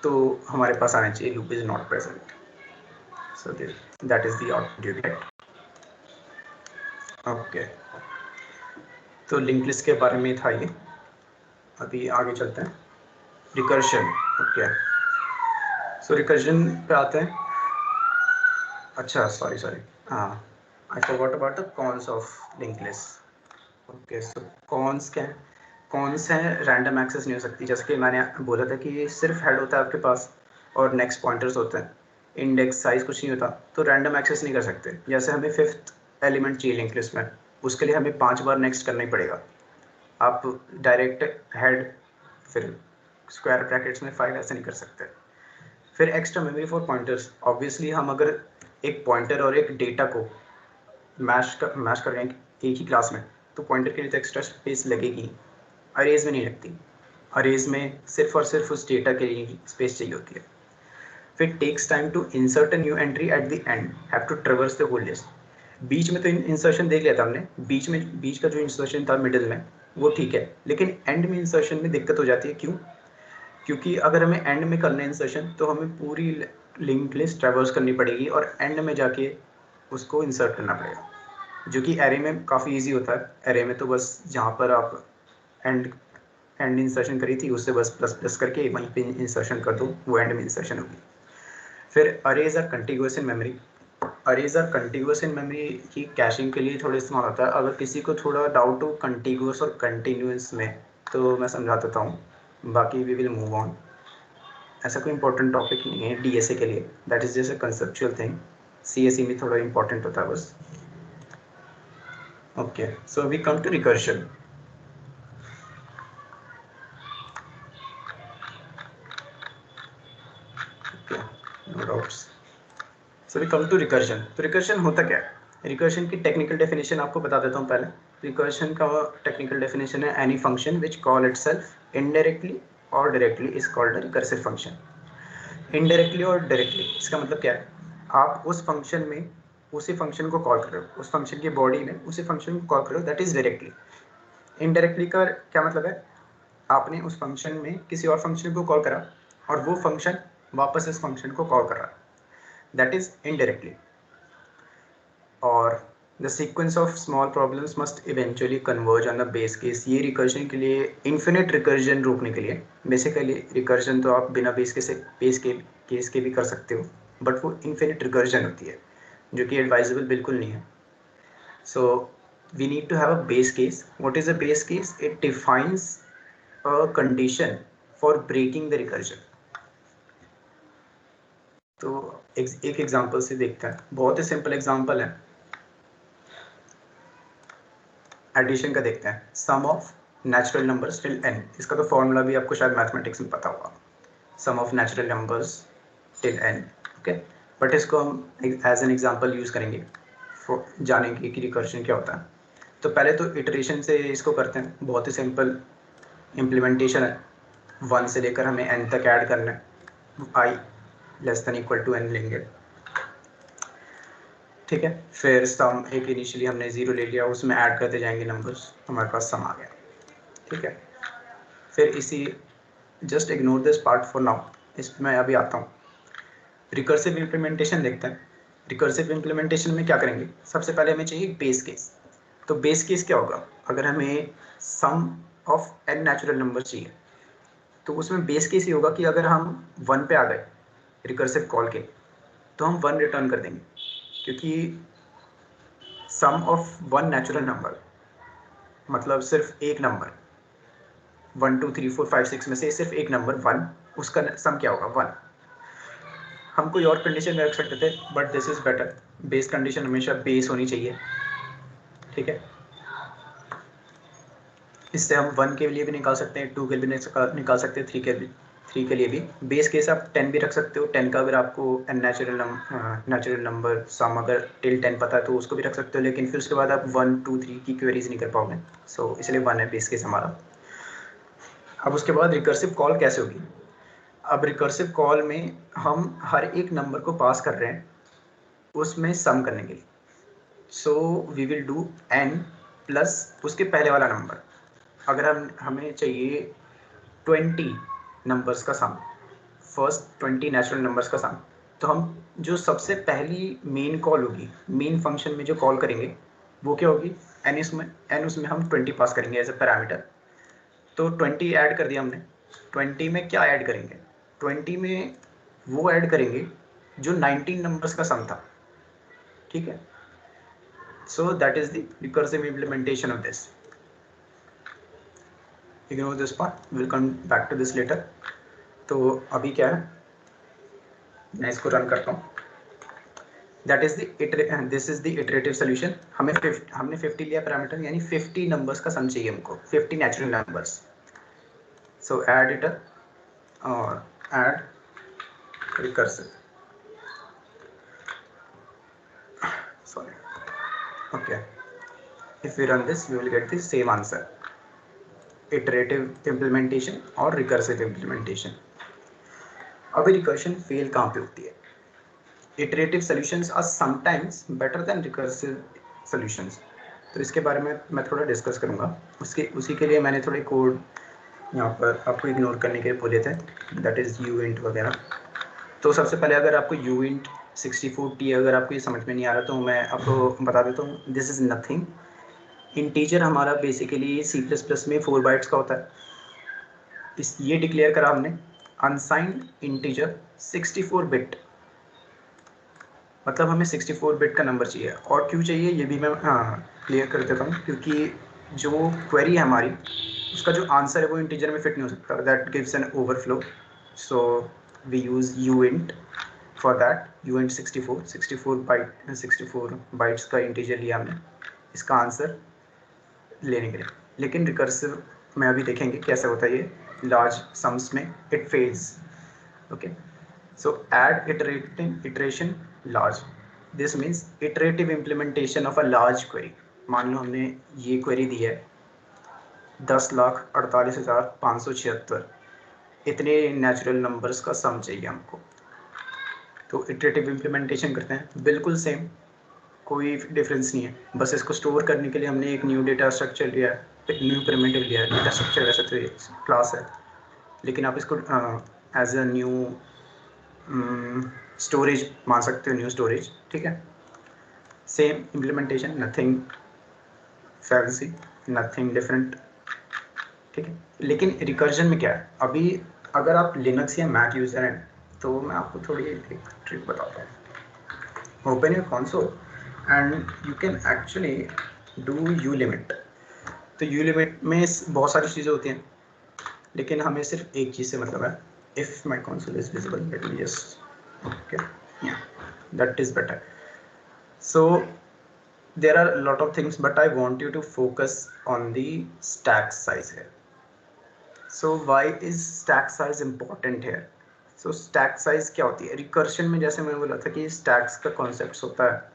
तो हमारे पास आना चाहिए loop is not present। So that is the output you get। Okay, तो लिंक लिस्ट के बारे में था ये। अभी आगे चलते हैं, रिकर्शन। ओके, सो रिकर्शन पे आते हैं। अच्छा सॉरी हाँ, I forgot about the cons of link list. Okay, so cons क्या है? कॉन्स हैं रैंडम एक्सेस नहीं हो सकती, जैसे कि मैंने बोला था कि ये सिर्फ हेड होता है आपके पास और नेक्स्ट पॉइंटर्स होते हैं, इंडेक्स साइज कुछ नहीं होता, तो रैंडम एक्सेस नहीं कर सकते। जैसे हमें 5th एलिमेंट चाहिए लिंक लिस्ट में, उसके लिए हमें 5 बार नेक्स्ट करना ही पड़ेगा। आप डायरेक्ट हेड फिर स्क्वायर ब्रैकेट्स में 5 ऐसे नहीं कर सकते। फिर extra memory for pointers, obviously हम अगर एक पॉइंटर और एक डेटा को मैश कर रहे हैं एक ही क्लास में, तो पॉइंटर के लिए तो एक्स्ट्रा स्पेस लगेगी, अरेज में नहीं लगती। अरेज में सिर्फ और सिर्फ उस डेटा के लिए स्पेस चाहिए होती है। फिर takes time to insert a new entry at the end, have to traverse the whole list. बीच में तो इंसर्शन देख लिया था हमने, बीच का जो इंसर्शन था मिडिल में वो ठीक है, लेकिन एंड में इंसर्शन में दिक्कत हो जाती है। क्यों? क्योंकि अगर हमें एंड में करना है इंसर्शन, तो हमें पूरी लिंक लिस्ट ट्रैवर्स करनी पड़ेगी और एंड में जाके उसको इंसर्ट करना पड़ेगा, जो कि एरे में काफ़ी इजी होता है। एरे में तो बस जहाँ पर आप एंड इंसर्शन करी थी उससे बस प्लस प्लस करके वहीं पे इंसर्शन कर दो, वो एंड में इंसर्शन होगी। फिर arrays are contiguous in memory. Arrays are contiguous in memory की कैशिंग के लिए थोड़ा इस्तेमाल होता है। अगर किसी को थोड़ा डाउट हो कंटिग्यूअस और कंटिन्यूअस में, तो मैं समझा देता हूँ, बाकी वी विल मूव ऑन। ऐसा कोई इंपॉर्टेंट टॉपिक नहीं है डीएसए के लिए, that is just a conceptual thing. CSE में थोड़ा इंपॉर्टेंट होता है बस। Okay, so we come to recursion. Okay, no doubts. So we come to recursion. तो रिकर्शन होता क्या है? रिकर्शन की टेक्निकल डेफिनेशन आपको बता देता हूँ पहले। रिकर्शन का टेक्निकल डेफिनेशन है any function which call itself indirectly और directly is called a recursive function. Indirectly और डायरेक्टली इसका मतलब क्या है? आप उस फंक्शन में उसी फंक्शन को कॉल कर रहे हो, उस फंक्शन की बॉडी में उसी फंक्शन को कॉल कर रहे हो, दैट इज डायरेक्टली। इनडायरेक्टली का क्या मतलब है? आपने उस फंक्शन में किसी और फंक्शन को कॉल करा और वो फंक्शन वापस इस फंक्शन को कॉल कर रहा है, दैट इज इनडायरेक्टली। और the sequence of small problems must eventually converge on the base case. ये रिकर्जन के लिए, इन्फिनिट रिकर्जन रोकने के लिए, बेसिकली रिकर्जन तो आप बिना बेस केस के भी कर सकते हो, बट वो इन्फिनिट रिकर्जन होती है जो कि एडवाइजेबल बिल्कुल नहीं है। So we need to have a base case. What is a base case? It defines a condition for breaking the recursion. तो एक एग्जांपल से देखते हैं, बहुत ही सिंपल एग्जांपल है, एडिशन का देखते हैं। Sum of natural numbers till n, इसका तो फॉर्मूला भी आपको शायद मैथमेटिक्स में पता होगा, sum of natural numbers till n। Okay, but इसको हम एज एन एग्जांपल यूज़ करेंगे जानेंगे कि रिकर्शन क्या होता है। तो पहले तो इटरेशन से इसको करते हैं, बहुत ही सिंपल इम्प्लीमेंटेशन है। 1 से लेकर हमें n तक ऐड करना है, i less than equal to n लेंगे, ठीक है। फिर सम एक इनिशियली हमने 0 ले लिया, उसमें ऐड करते जाएंगे नंबर्स, हमारे पास सम आ गया, ठीक है। फिर इसी just ignore this part for now, इसमें अभी आता हूँ। रिकर्सिव इम्प्लीमेंटेशन देखते हैं। रिकर्सिव इम्प्लीमेंटेशन में क्या करेंगे? सबसे पहले हमें चाहिए बेस केस। तो बेस केस क्या होगा? अगर हमें सम ऑफ n नेचुरल नंबर चाहिए, तो उसमें बेस केस ये होगा कि अगर हम 1 पे आ गए रिकर्सिव कॉल के, तो हम 1 रिटर्न कर देंगे, क्योंकि सम ऑफ वन नेचुरल नंबर मतलब सिर्फ एक नंबर 1 2 3 4 5 6 में से सिर्फ एक नंबर 1, उसका सम क्या होगा 1। हम कोई और कंडीशन में रख सकते थे, but this is better. Base condition हमेशा बेस होनी चाहिए, ठीक है। इससे हम 1 के लिए भी निकाल सकते हैं, 2 के लिए भी निकाल सकते हैं, 3 के लिए भी। बेस केस आप 10 भी रख सकते हो। 10 का अगर आपको नेचुरल नंबर सम अगर टिल 10 पता है तो उसको भी रख सकते हो, लेकिन फिर उसके बाद आप 1 2 3 की क्वेरीज नहीं कर पाओगे। सो इसलिए 1 है बेस केस हमारा। अब उसके बाद रिकर्सिव कॉल कैसे होगी? अब रिकर्सिव कॉल में हम हर एक नंबर को पास कर रहे हैं उसमें सम करने के लिए। So we will do n plus उसके पहले वाला नंबर। अगर हमें चाहिए 20 नंबर्स का सम, फर्स्ट 20 नेचुरल नंबर्स का सम, तो हम जो सबसे पहली मेन कॉल होगी, मेन फंक्शन में जो कॉल करेंगे वो क्या होगी? n उसमें हम 20 पास करेंगे एज ए पैरामीटर। तो 20 ऐड कर दिया हमने। 20 में क्या ऐड करेंगे? 20 में वो ऐड करेंगे जो 19 नंबर्स का सम था, ठीक है। So that is the recursive implementation of this. Ignore this part, will come back to this later. तो अभी क्या है, मैं इसको रन करता हूँ। That is this is the iterative solution. हमने 50 लिया पैरामीटर, यानी 50 नंबर्स का सम चाहिए हमको, 50 नेचुरल नंबर्स। सो ऐड इटर और add recursive, sorry, okay, if we run this we will get the same answer, iterative implementation और recursive implementation। अभी recursion fail कहाँ पे होती है? iterative solutions are sometimes better than recursive solutions। तो इसके बारे में मैं थोड़ा डिस्कस करूँगा। उसी के लिए मैंने थोड़े कोड यहाँ पर आपको इग्नोर करने के लिए बोले थे, दैट इज़ uint वगैरह। तो सबसे पहले अगर आपको uint 64T अगर आपको ये समझ में नहीं आ रहा तो मैं आपको बता देता हूँ। दिस इज़ नथिंग, इंटीजर हमारा बेसिकली C++ में 4 बाइट्स का होता है। ये डिक्लेयर करा हमने अनसाइंड इंटीजर 64 बिट, मतलब हमें 64 बिट का नंबर चाहिए। और क्यों चाहिए ये भी मैं क्लियर कर देता हूँ, क्योंकि जो क्वेरी है हमारी उसका जो आंसर है वो इंटीजर में फिट नहीं हो सकता, that gives an overflow. So we use uint for that. uint 64 bytes का इंटीजर लिया हमने इसका आंसर लेने के लिए। लेकिन रिकर्सिव में अभी देखेंगे कैसे होता है ये लार्ज सम्स में, it fails. Okay, so add iteration large, this means iterative implementation of a large query. मान लो हमने ये क्वेरी दी है 10,48,576, इतने नेचुरल नंबर्स का सम चाहिए हमको। तो इटरेटिव इम्प्लीमेंटेशन करते हैं, बिल्कुल सेम, कोई डिफरेंस नहीं है। बस इसको स्टोर करने के लिए हमने एक न्यू डेटा स्ट्रक्चर लिया है, एक न्यू प्रिमिटिव लिया है। डेटा स्ट्रक्चर वैसे तो क्लास है, लेकिन आप इसको एज अ न्यू स्टोरेज मान सकते हो, न्यू स्टोरेज, ठीक है। Same implementation, nothing fancy, nothing different, ठीक है। लेकिन रिकर्जन में क्या है, अभी अगर आप लिनक्स या मैक यूज़र हैं तो मैं आपको थोड़ी एक ट्रिक बताता हूँ। Open your console and you can actually do ulimit। तो ulimit में बहुत सारी चीज़ें होती हैं, लेकिन हमें सिर्फ एक चीज़ से मतलब है। if my console is visible, let me just okay, yeah, that is better। so there are a lot of things but I want you to focus on the stack size here। so why is stack size important here? so stack size क्या होती है recursion में? जैसे मैंने बोला था कि stacks का कॉन्सेप्ट होता है,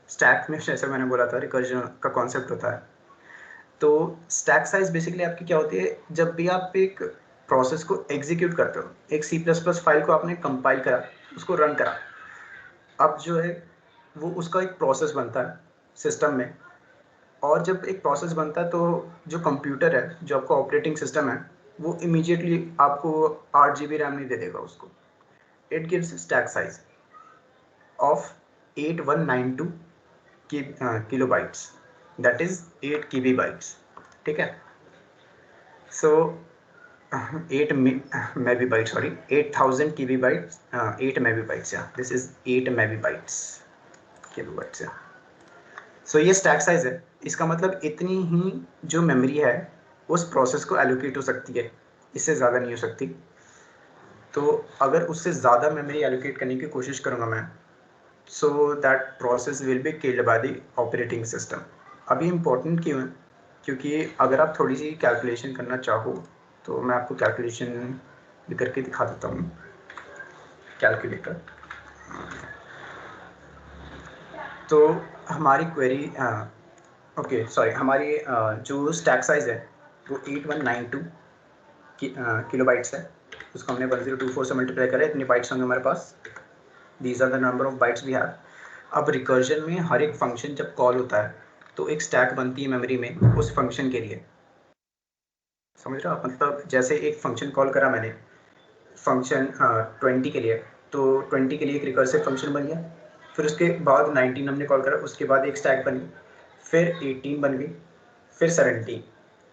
स्टैक में जैसे मैंने बोला था रिकर्जन का कॉन्सेप्ट होता है। तो स्टैक साइज बेसिकली आपकी क्या होती है, जब भी आप एक प्रोसेस को एग्जीक्यूट करते हो, एक C++ फाइल को आपने कंपाइल करा, उसको रन करा, अब जो है वो उसका एक प्रोसेस बनता है सिस्टम में। और जब एक प्रोसेस बनता है तो जो कंप्यूटर है, जो आपका ऑपरेटिंग सिस्टम है, वो इमीडिएटली आपको 8 GB रैम नहीं दे देगा उसको। It gives stack size of 8192 kilobytes, that is 8 KB bytes, ठीक है। सो 8 megabytes, sorry, 8000 kilobytes, 8 megabytes, yeah, this is 8 megabytes kilobytes, yeah. सो ये स्टैक साइज है, इसका मतलब इतनी ही जो मेमोरी है उस प्रोसेस को एलोकेट हो सकती है, इससे ज़्यादा नहीं हो सकती। तो अगर उससे ज़्यादा मेमोरी एलोकेट करने की कोशिश करूँगा मैं, so that process will be killed by the operating system. अभी इम्पोर्टेंट क्यों है, क्योंकि अगर आप थोड़ी सी कैलकुलेशन करना चाहो तो मैं आपको कैलकुलेशन भी करके दिखा देता हूँ। कैलकुलेटर, तो हमारी क्वेरी, ओके सॉरी, हमारी जो स्टैक साइज है वो 8192 किलोबाइट्स है। उसको हमने 1024 से मल्टीप्लाई करा है, इतने बाइट्स होंगे हमारे पास। These are the number of bytes we have. अब रिकर्जन में हर एक फंक्शन जब कॉल होता है तो एक स्टैक बनती है मेमोरी में उस फंक्शन के लिए, समझ रहे हो आप? मतलब जैसे एक फंक्शन कॉल करा मैंने फंक्शन 20 के लिए, तो 20 के लिए एक रिकर्सिव फंक्शन बन गया। फिर उसके बाद 19 हमने कॉल करा, उसके बाद एक स्टैक बनी, फिर 18 बन गई, फिर 17,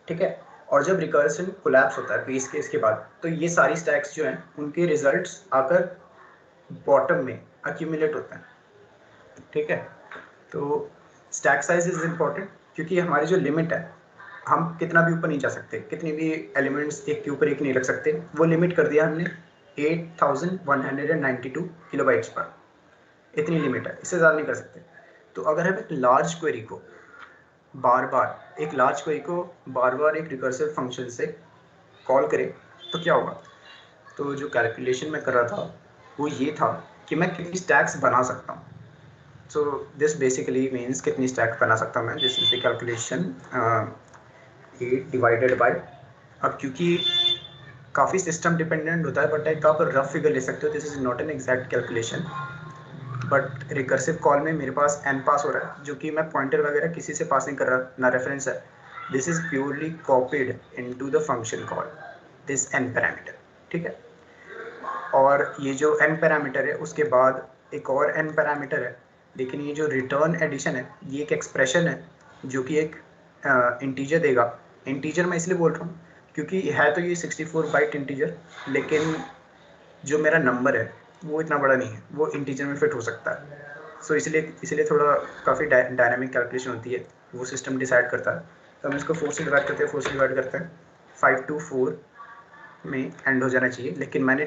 ठीक है। और जब रिकर्सन कोलैप्स होता है बेस केस के बाद, तो ये सारी स्टैक्स जो हैं उनके रिजल्ट्स आकर बॉटम में अक्यूमुलेट होते हैं, ठीक है। तो स्टैक साइज इज इम्पॉर्टेंट क्योंकि हमारी जो लिमिट है, हम कितना भी ऊपर नहीं जा सकते, कितने भी एलिमेंट्स एक के ऊपर एक नहीं रख सकते, वो लिमिट कर दिया हमने 8192 किलोबाइट्स पर, इतनी लिमिट है, इससे ज़्यादा नहीं कर सकते। तो अगर हम एक लार्ज क्वेरी को बार बार एक रिकर्सिव फंक्शन से कॉल करें तो क्या होगा? तो जो कैलकुलेशन मैं कर रहा था वो ये था कि मैं कितनी स्टैक्स बना सकता हूँ। सो दिस बेसिकली मीन्स कितनी स्टैक बना सकता हूँ मैं, this is the calculation 8 divided by. अब क्योंकि काफ़ी सिस्टम डिपेंडेंट होता है, बट एक आप रफ फिगर ले सकते हो, this is not an exact calculation. But recursive call में मेरे पास एन पास हो रहा है, जो कि मैं पॉइंटर वगैरह किसी से पास नहीं कर रहा, ना रेफरेंस है। This is purely copied into the function call this n parameter, ठीक है। और ये जो एन पैरामीटर है उसके बाद एक और एन पैरामीटर है, लेकिन ये जो रिटर्न एडिशन है ये एक एक्सप्रेशन है जो कि एक इंटीजर देगा। इंटीजर मैं इसलिए बोल रहा हूँ क्योंकि है तो ये 64 बाइट इंटीजर, लेकिन जो मेरा नंबर है वो इतना बड़ा नहीं है, वो इंटीजर में फिट हो सकता है। सो इसलिए थोड़ा काफ़ी डायनामिक कैलकुलेशन होती है, वो सिस्टम डिसाइड करता है। तो हम इसको 4 से डिवाइड करते हैं 5 to 4 में एंड हो जाना चाहिए, लेकिन मैंने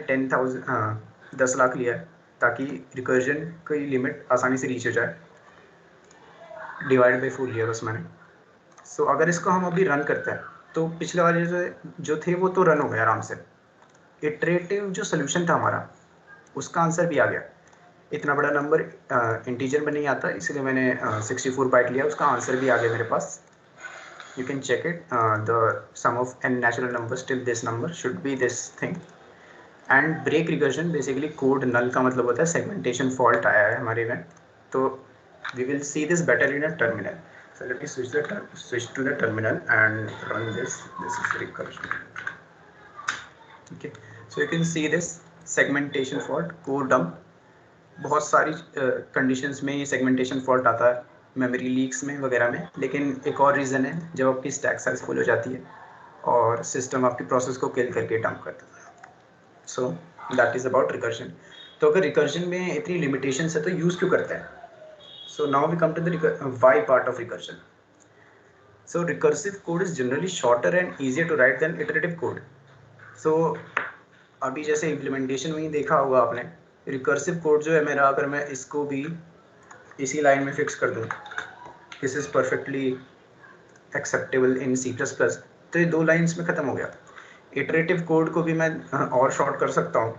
10 लाख लिया है ताकि रिकर्जन की लिमिट आसानी से रीच हो जाए। डिवाइड बाई 4 लिया बस मैंने। सो अगर इसको हम अभी रन करते हैं तो पिछले वाले जो थे वो तो रन हो गए आराम से। इटरेटिव जो सोल्यूशन था हमारा उसका आंसर भी आ गया। इतना बड़ा नंबर इंटीजर में नहीं आता, इसलिए मैंने 64 बाइट लिया, उसका आंसर भी आ गया मेरे पास। You can check it. The sum of n natural numbers till this number should be this thing. And break recursion basically code null का मतलब होता है segmentation fault आया है हमारे में, तो we will see this better in a terminal. So let me switch to the terminal and run this. This is recursion. Okay, so you can see this segmentation fault core dump. बहुत सारी conditions में ये segmentation fault आता है, memory leaks में वगैरह में। लेकिन एक और रीज़न है जब आपकी स्टैक साइज फुल हो जाती है और सिस्टम आपकी प्रोसेस को किल करके डंप कर देता है। So that is about recursion. तो अगर रिकर्जन में इतनी लिमिटेशंस है तो यूज़ क्यों करते हैं? So now we come to the why part of recursion. So recursive code is generally shorter and easier to write than iterative code. So अभी जैसे इम्प्लीमेंटेशन में ही देखा होगा आपने, रिकर्सिव कोड जो है मेरा, अगर मैं इसको भी इसी लाइन में फिक्स कर दूँ, this is perfectly acceptable in C++, तो ये 2 लाइन्स में ख़त्म हो गया। इटरेटिव कोड को भी मैं और शॉर्ट कर सकता हूँ,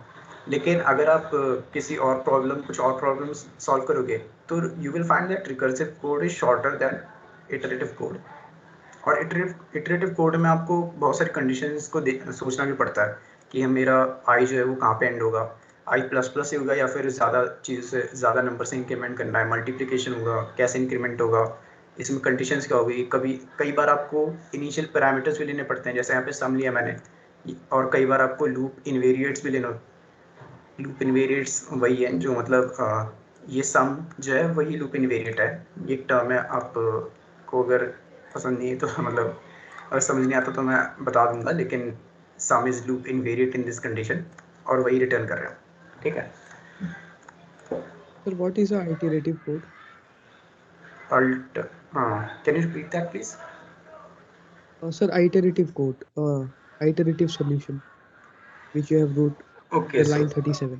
लेकिन अगर आप कुछ और प्रॉब्लम सॉल्व करोगे तो you will find that recursive code is shorter than iterative code. और इटरेटिव कोड में आपको बहुत सारी कंडीशंस को सोचना भी पड़ता है कि हम मेरा आई जो है वो कहाँ पे एंड होगा, i++ से होगा या फिर ज़्यादा चीज़ से ज़्यादा नंबर से इंक्रीमेंट करना है, मल्टीप्लिकेशन होगा, कैसे इंक्रीमेंट होगा, इसमें कंडीशंस क्या होगी। कई बार आपको इनिशियल पैरामीटर्स भी लेने पड़ते हैं, जैसे यहाँ पे सम लिया मैंने, और कई बार आपको लूप इन्वेरिएट्स भी लेना। लूप इन्वेरिएट्स वही है जो मतलब ये सम जो है वही लूप इन्वेरिएट है, ये टर्म है। आपको अगर पसंद नहीं है तो मतलब अगर समझ नहीं आता तो मैं बता दूंगा, लेकिन sum is loop invariant in this condition, और वही रिटर्न कर रहे हैं. ठीक है. Sir, what is a iterative code? Alt, can you repeat that please? Sir, iterative code, iterative solution, which you have wrote Okay, the so line 37.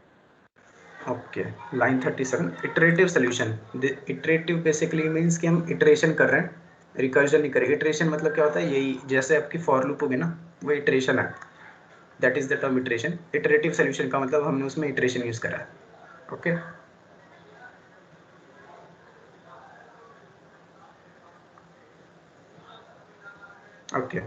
Okay, line 37 iterative solution. Iterative basically means कि हम iteration कर रहे हैं, recursion नहीं कर रहे. Iteration मतलब क्या होता है, यही जैसे आपकी फॉर लूप होगी ना, वो इटरेशन है. That is the term iteration. Iterative solution का मतलब हमने उसमें इटरेशन यूज करा है. Okay. Okay,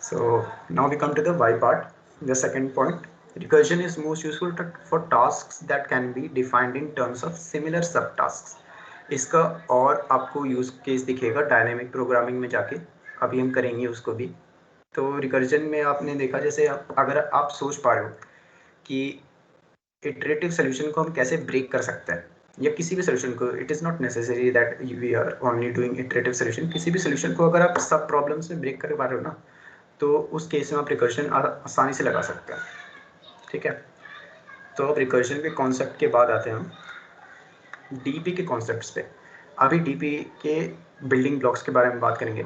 so now we come to the why part, the second point. Recursion is most useful for tasks that can be defined in terms of similar subtasks. इसका और आपको use case दिखेगा dynamic programming में जाके, अभी हम करेंगे उसको भी. तो रिकर्जन में आपने देखा, जैसे अगर आप सोच पा रहे हो कि इटरेटिव सोल्यूशन को हम कैसे ब्रेक कर सकते हैं, या किसी भी सोल्यूशन को, it is not necessary that we are only doing iterative solution. किसी भी सोल्यूशन को अगर आप सब प्रॉब्लम्स में ब्रेक कर पा रहे हो ना, तो उस केस में आप रिकर्जन आसानी से लगा सकते हैं. ठीक है. तो अब रिकर्जन के कॉन्सेप्ट के बाद आते हैं हम डीपी के कॉन्सेप्ट्स पे. अभी डीपी के बिल्डिंग ब्लॉक्स के बारे में बात करेंगे.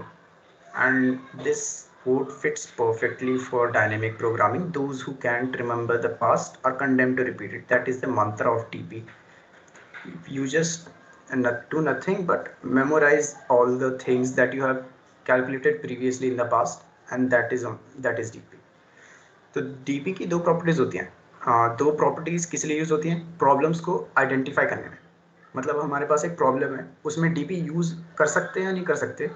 And this code fits perfectly for dynamic programming. Those who can't remember the past are condemned to repeat it. That is the mantra of DP. You just do nothing but memorize all the things that you have calculated previously in the past, and that is DP. तो DP की दो properties होती हैं. दो properties किस लिए use होती हैं? प्रॉब्लम्स को आइडेंटिफाई करने में. मतलब हमारे पास एक प्रॉब्लम है, उसमें DP यूज कर सकते हैं या नहीं कर सकते,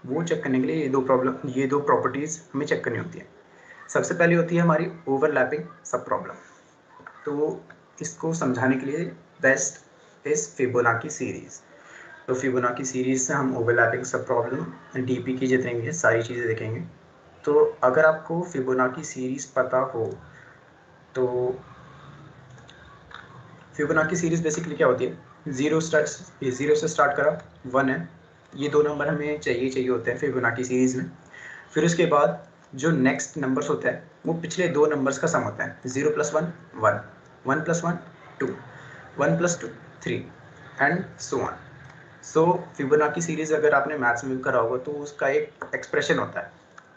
वो चेक करने के लिए ये दो प्रॉपर्टीज हमें चेक करनी होती है. सबसे पहले होती है हमारी ओवरलैपिंग सब प्रॉब्लम. तो इसको समझाने के लिए बेस्ट इज फिबोनाची सीरीज. तो फिबोनाची सीरीज से हम ओवरलैपिंग सब प्रॉब्लम डीपी की जितनी भी सारी चीज़ें देखेंगे. तो अगर आपको फिबोनाची सीरीज पता हो, तो फिबोनाची सीरीज बेसिकली क्या होती है, जीरो से स्टार्ट करा, 1 है, ये दो नंबर हमें चाहिए होते हैं फिबोनाची सीरीज में. फिर उसके बाद जो नेक्स्ट नंबर्स होता है वो पिछले दो नंबर्स का सम होता है. 0 + 1 1, 1 + 1 2, 1 + 2 3 and so on. So Fibonacci series अगर आपने मैथ्स में करा होगा तो उसका एक एक्सप्रेशन होता है.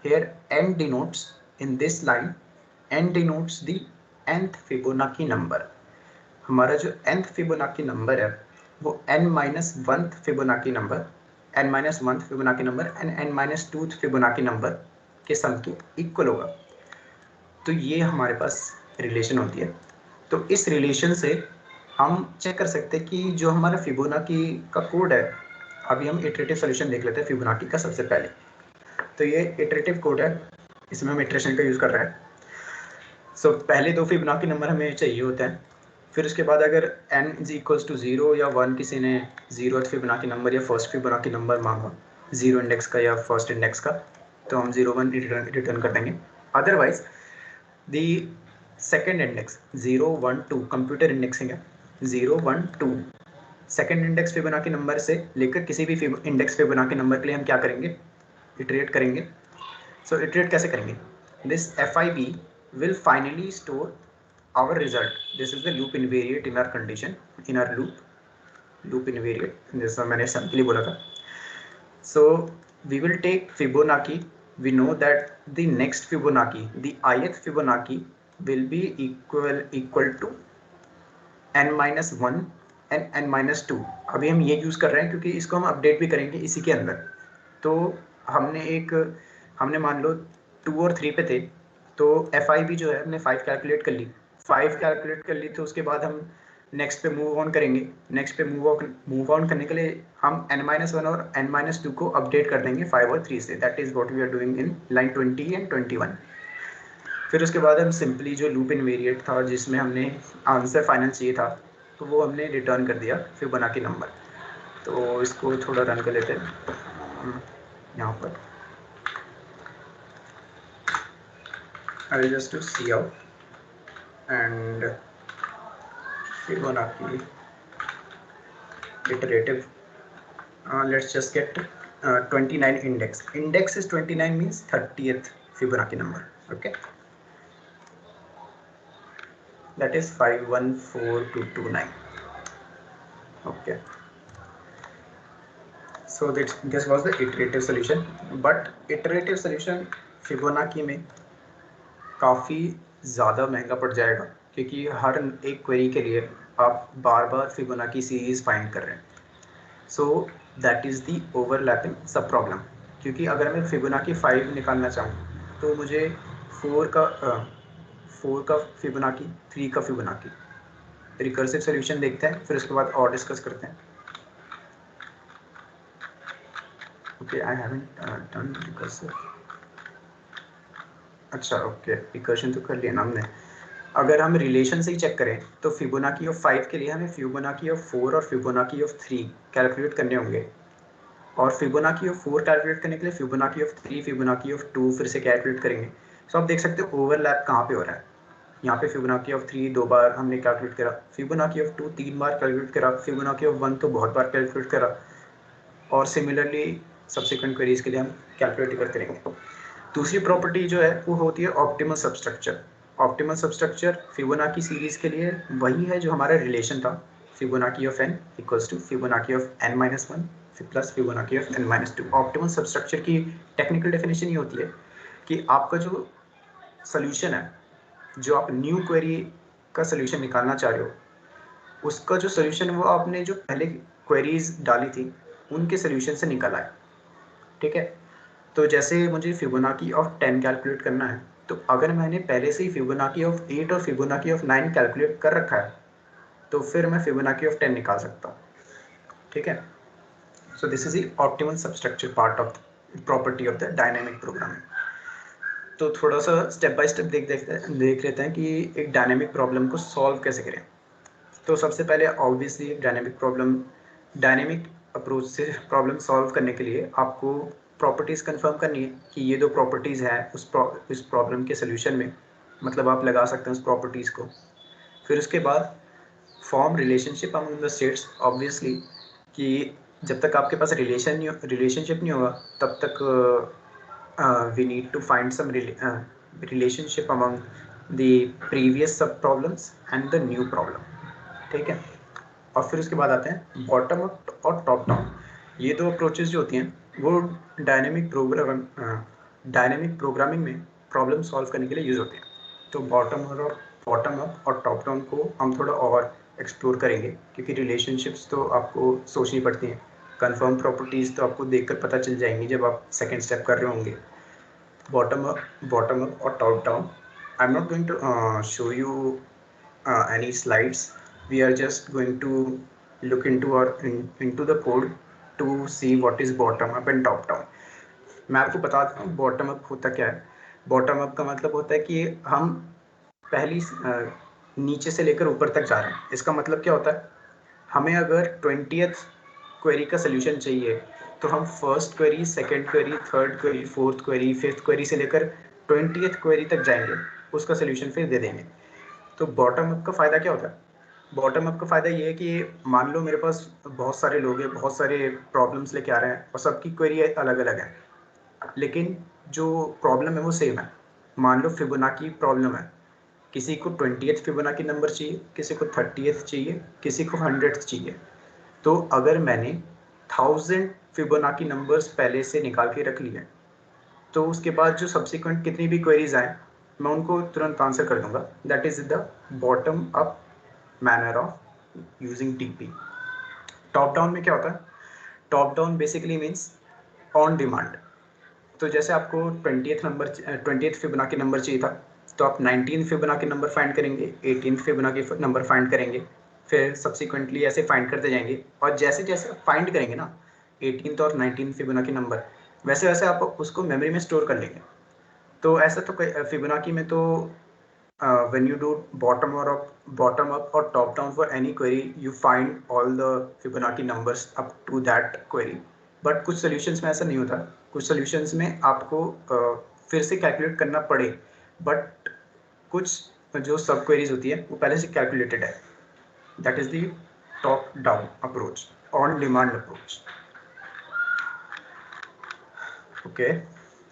Here n denotes in this line, n denotes the nth Fibonacci number. हमारा जो nth फिबोनाची नंबर है वो n-1th Fibonacci number, n-1th Fibonacci number and n-2th Fibonacci number के सम के इक्वल होगा. तो ये हमारे पास रिलेशन होती है. तो इस रिलेशन से हम चेक कर सकते हैं कि जो हमारा फिबोनाची का कोड है, अभी हम इटरेटिव सोल्यूशन देख लेते हैं फिबोनाची का सबसे पहले. तो ये इटरेटिव कोड है, इसमें हम इटरेशन का यूज़ कर रहे हैं. सो पहले दो फिबोनाची नंबर हमें चाहिए होते हैं. फिर उसके बाद अगर n = 0 या 1 किसी ने 0th फिबोनाची नंबर या फर्स्ट फिबोनाची नंबर मांगा, 0 इंडेक्स का या फर्स्ट इंडेक्स का, तो हम 0 1 रिटर्न कर देंगे. Otherwise the second index 0 1 2 computer indexing है, 0 1 2 सेकेंड इंडेक्स फिबोनाची नंबर से लेकर किसी भी इंडेक्स फिबोनाची नंबर के लिए हम क्या करेंगे, इटरेट करेंगे. सो इटरेट कैसे करेंगे? This FIB will finally store our result. This is the loop invariant in our condition, in our loop invariant, जैसा मैंने सम के लिए बोला था. So we will take Fibonacci. We know that the next Fibonacci, the ith Fibonacci will be equal to n-1 and n-2. अभी हम ये use कर रहे हैं क्योंकि इसको हम अपडेट भी करेंगे इसी के अंदर. तो हमने मान लो 2 और 3 पे थे, तो FIB जो है हमने 5 कैलकुलेट कर ली. 5 कैलकुलेट कर ली तो उसके बाद हम नेक्स्ट पे मूव ऑन करेंगे. नेक्स्ट पे मूव ऑन करने के लिए हम n-1 और n-2 को अपडेट कर देंगे 5 और 3 से. That is what we are doing in line 20 and 21. फिर उसके बाद हम सिंपली जो लूप इनवेरिएंट था जिसमें हमने आंसर फाइनल चाहिए था, तो वो हमने रिटर्न कर दिया फिबोनाची नंबर. तो इसको थोड़ा रन कर लेते हैं यहाँ पर. I will just do cout and Fibonacci iterative. Let's just get 29 index. Index is 29 means 30th Fibonacci number. Okay. that is 514229. Okay, so this was the iterative solution. But iterative solution Fibonacci में काफ़ी ज़्यादा महंगा पड़ जाएगा, क्योंकि हर एक query के लिए आप बार बार फिबोनाची सीरीज फाइंड कर रहे हैं. So that is the overlapping सब प्रॉब्लम. क्योंकि अगर मैं फिबोनाची 5 निकालना चाहूँ तो मुझे 4 का फिबोनाची, 3 का फिबोनाची. रिकर्सिव सॉल्यूशन देखते हैं, फिर उसके बाद और डिस्कस करते हैं. Okay, I haven't done recursive. अच्छा, ओके, रिकर्शन तो कर लिया ना हमने. अगर हम रिलेशन से ही चेक करें तो फिबोनाची ऑफ 5 के लिए हमें फिबोनाची ऑफ 4 और फिबोनाची ऑफ 3 कैलकुलेट करने होंगे. और फिबोनाची ऑफ 4 कैलकुलेट करने के लिए फिबोनाची ऑफ 3, फिबोनाची ऑफ 2 फिर से कैलकुलेट करेंगे. सो आप देख सकते हो ओवरलैप कहाँ पे हो रहा है. यहाँ पे फिबोनाची ऑफ 3 2 बार हमने कैलकुलेट करा, फिबोनाची ऑफ 2 3 बार कैलकुलेट करा, फिबोनाची ऑफ 1 तो बहुत बार कैलकुलेट करा. और सिमिलरली सब्सिक्वेंट क्वेरीज के लिए हम कैलकुलेट करते रहेंगे. दूसरी प्रॉपर्टी जो है वो होती है optimal substructure. Optimal substructure Fibonacci series के लिए वही है जो हमारा रिलेशन था, Fibonacci of n equals to Fibonacci of n-1 plus Fibonacci of n-2. Optimal substructure की टेक्निकल डेफिनेशन ये होती है कि आपका जो सोल्यूशन है, जो आप न्यू क्वेरी का सोल्यूशन निकालना चाह रहे हो, उसका जो सोल्यूशन वो आपने जो पहले क्वेरीज डाली थी उनके सोल्यूशन से निकल आए. ठीक है, तो जैसे मुझे फिबोनाची ऑफ 10 कैलकुलेट करना है, तो अगर मैंने पहले से ही फिबोनाची ऑफ 8 और फिबोनाची ऑफ 9 कैलकुलेट कर रखा है तो फिर मैं फिबोनाची ऑफ 10 निकाल सकता हूँ. ठीक है, so this is the optimal substructure part of property of the dynamic programming. तो थोड़ा सा स्टेप बाय स्टेप देख लेते हैं कि एक डायनेमिक प्रॉब्लम को सॉल्व कैसे करें. तो सबसे पहले ऑब्वियसली डायनेमिक अप्रोच से प्रॉब्लम सॉल्व करने के लिए आपको प्रॉपर्टीज़ कंफर्म करनी है कि ये दो प्रॉपर्टीज़ हैं उस प्रॉब्लम के सोल्यूशन में. मतलब आप लगा सकते हैं उस प्रॉपर्टीज़ को. फिर उसके बाद form relationship among the states. Obviously कि जब तक आपके पास रिलेशनशिप नहीं होगा तब तक we need to find some relationship among the previous sub problems and the new problem. ठीक है, और फिर उसके बाद आते हैं बॉटम अप और टॉप डाउन. ये दो अप्रोचेस जो होती हैं वो डायनेमिक प्रोग्रामिंग में प्रॉब्लम सॉल्व करने के लिए यूज़ होते हैं. तो बॉटम अप और टॉप डाउन को हम थोड़ा और एक्सप्लोर करेंगे, क्योंकि रिलेशनशिप्स तो आपको सोचनी पड़ती हैं. कंफर्म प्रॉपर्टीज़ तो आपको देखकर पता चल जाएंगी जब आप सेकेंड स्टेप कर रहे होंगे. बॉटम अप और top down. I am not going to show you any slides. We are just going to look into the code to see what is bottom up and top down. मैं आपको बता देता हूँ bottom up होता क्या है. Bottom up का मतलब होता है कि हम पहली नीचे से लेकर ऊपर तक जा रहे हैं. इसका मतलब क्या होता है, हमें अगर 20th क्वेरी का सोल्यूशन चाहिए तो हम first query, second query, third query, fourth query, fifth query से लेकर 20th क्वेरी तक जाएंगे, उसका सोल्यूशन फिर दे देंगे. तो बॉटम अप का फ़ायदा क्या होता है? बॉटम अप का फ़ायदा ये है कि मान लो मेरे पास बहुत सारे लोग हैं, बहुत सारे प्रॉब्लम्स लेके आ रहे हैं और सबकी क्वेरी अलग अलग है, लेकिन जो प्रॉब्लम है वो सेम है. मान लो फिबोनाची प्रॉब्लम है, किसी को 20th फिबोनाची नंबर चाहिए, किसी को 30th चाहिए, किसी को 100th चाहिए. तो अगर मैंने 1000 फिबोनाची नंबर्स पहले से निकाल के रख लिए तो उसके बाद जो सब्सिक्वेंट कितनी भी क्वेरीज आए मैं उनको तुरंत आंसर कर दूंगा. That is the bottom up manner of using TP. Top down में क्या होता है? Top down basically means on demand. तो जैसे आपको 20th फिबोनाची नंबर चाहिए था तो आप 19th फिबोनाची नंबर फाइंड करेंगे, 18th फिबोनाची नंबर फाइंड करेंगे, फिर सब्सिक्वेंटली ऐसे फाइंड करते जाएंगे. और जैसे जैसे आप फाइंड करेंगे ना 18th और 19th फिबोनाची नंबर, वैसे वैसे आप उसको मेमोरी में स्टोर कर लेंगे. तो ऐसा तो फिबोनाची में तो when you do bottom up or top down for any query, you find all the Fibonacci numbers up to that query. But कुछ सॉल्यूशंस में ऐसा नहीं होता. कुछ सॉल्यूशंस में आपको फिर से कैलकुलेट करना पड़े, बट कुछ जो सब क्वेरीज होती है वो पहले से कैलकुलेटेड है. That is the top down approach, on demand approach. Okay,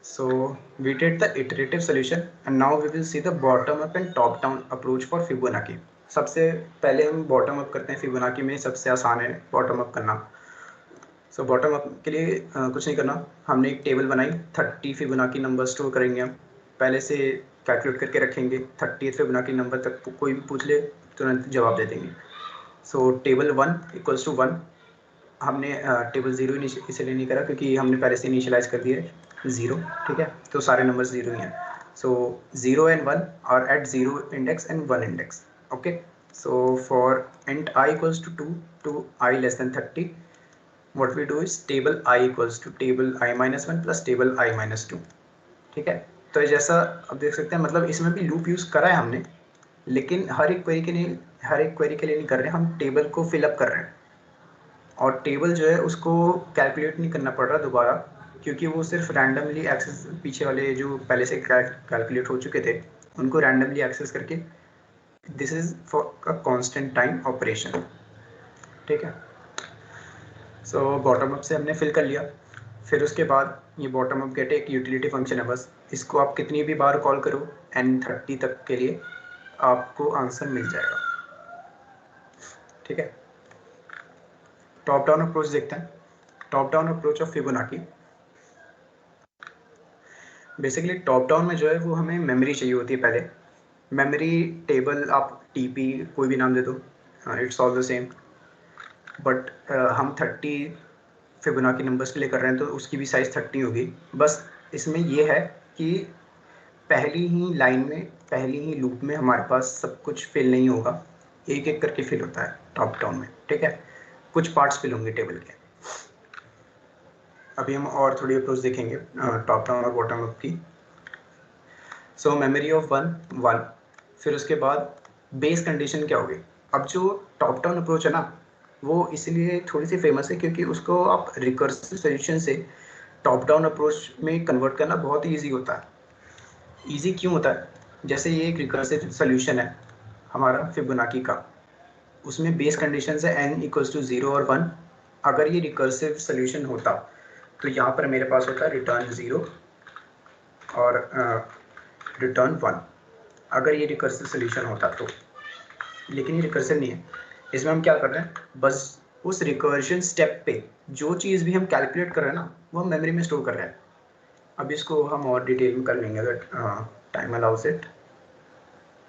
So we did the iterative solution and now we will see the bottom up and top down approach for Fibonacci. सबसे पहले हम bottom up करते हैं Fibonacci में, सबसे आसान है bottom up करना। सो बॉटम अप के लिए कुछ नहीं करना, हमने एक टेबल बनाई, 30 फिबोनाची नंबर स्टोर करेंगे हम, पहले से कैलकुलेट करके रखेंगे, 30 फिबोनाची नंबर तक कोई भी पूछ ले तुरंत जवाब दे देंगे। सो टेबल 1 इक्वल्स टू 1, हमने टेबल 0 इसलिए नहीं करा क्योंकि हमने पहले से इनिशियलाइज कर दिया है 0, ठीक है, तो सारे नंबर 0 ही हैं। सो 0 and 1 are at 0 index and 1 index. Okay, so for int I equals to 2 to I less than 30, what we do is table I equals to table I minus 1 plus table I minus 2, ठीक है। तो जैसा अब देख सकते हैं, मतलब इसमें भी लूप यूज़ करा है हमने, लेकिन हर एक क्वेरी के लिए नहीं कर रहे, हम टेबल को फिलअप कर रहे हैं और टेबल जो है उसको कैलकुलेट नहीं करना पड़ रहा दोबारा, क्योंकि वो सिर्फ रैंडमली एक्सेस, पीछे वाले जो पहले से कैलकुलेट हो चुके थे उनको रैंडमली एक्सेस करके, this is for a constant time operation, ठीक है। सो बॉटम अप से हमने फिल कर लिया, फिर उसके बाद ये बॉटम अप गेट एक यूटिलिटी फंक्शन है, बस इसको आप कितनी भी बार कॉल करो n30 तक के लिए आपको आंसर मिल जाएगा, ठीक है। टॉप डाउन अप्रोच देखते हैं। Top down approach of Fibonacci, basically top down में जो है वो हमें मेमोरी चाहिए होती है पहले, मेमोरी टेबल आप टीपी कोई भी नाम दे दो, it's all the same, but हम 30 फिबोनाची नंबर्स के लिए कर रहे हैं तो उसकी भी साइज़ 30 होगी। बस इसमें ये है कि पहली ही लाइन में, पहली ही लूप में हमारे पास सब कुछ फिल नहीं होगा, एक एक करके फिल होता है टॉप डाउन में, ठीक है, कुछ पार्ट्स फिल होंगे टेबल के। अभी हम और थोड़ी अप्रोच देखेंगे टॉप डाउन और बॉटम अप की। सो मेमोरी ऑफ 1, फिर उसके बाद बेस कंडीशन क्या होगी। अब जो टॉप डाउन अप्रोच है ना, वो इसलिए थोड़ी सी फेमस है क्योंकि उसको आप रिकर्सिव सॉल्यूशन से टॉप डाउन अप्रोच में कन्वर्ट करना बहुत ईजी होता है। ईजी क्यों होता है, जैसे ये एक रिकर्सिव सॉल्यूशन है हमारा फिबोनाची का, उसमें बेस कंडीशन है n इक्वल्स टू 0 और 1। अगर ये रिकर्सिव सॉल्यूशन होता तो यहाँ पर मेरे पास होता है रिटर्न 0 और रिटर्न 1, अगर ये रिकर्सिव सॉल्यूशन होता तो, लेकिन ये रिकर्सिव नहीं है। इसमें हम क्या कर रहे हैं, बस उस रिकर्जन स्टेप पे जो चीज़ भी हम कैलकुलेट कर रहे हैं ना, वो हम मेमोरी में स्टोर कर रहे हैं। अब इसको हम और डिटेल में कर लेंगे अगर time allows it.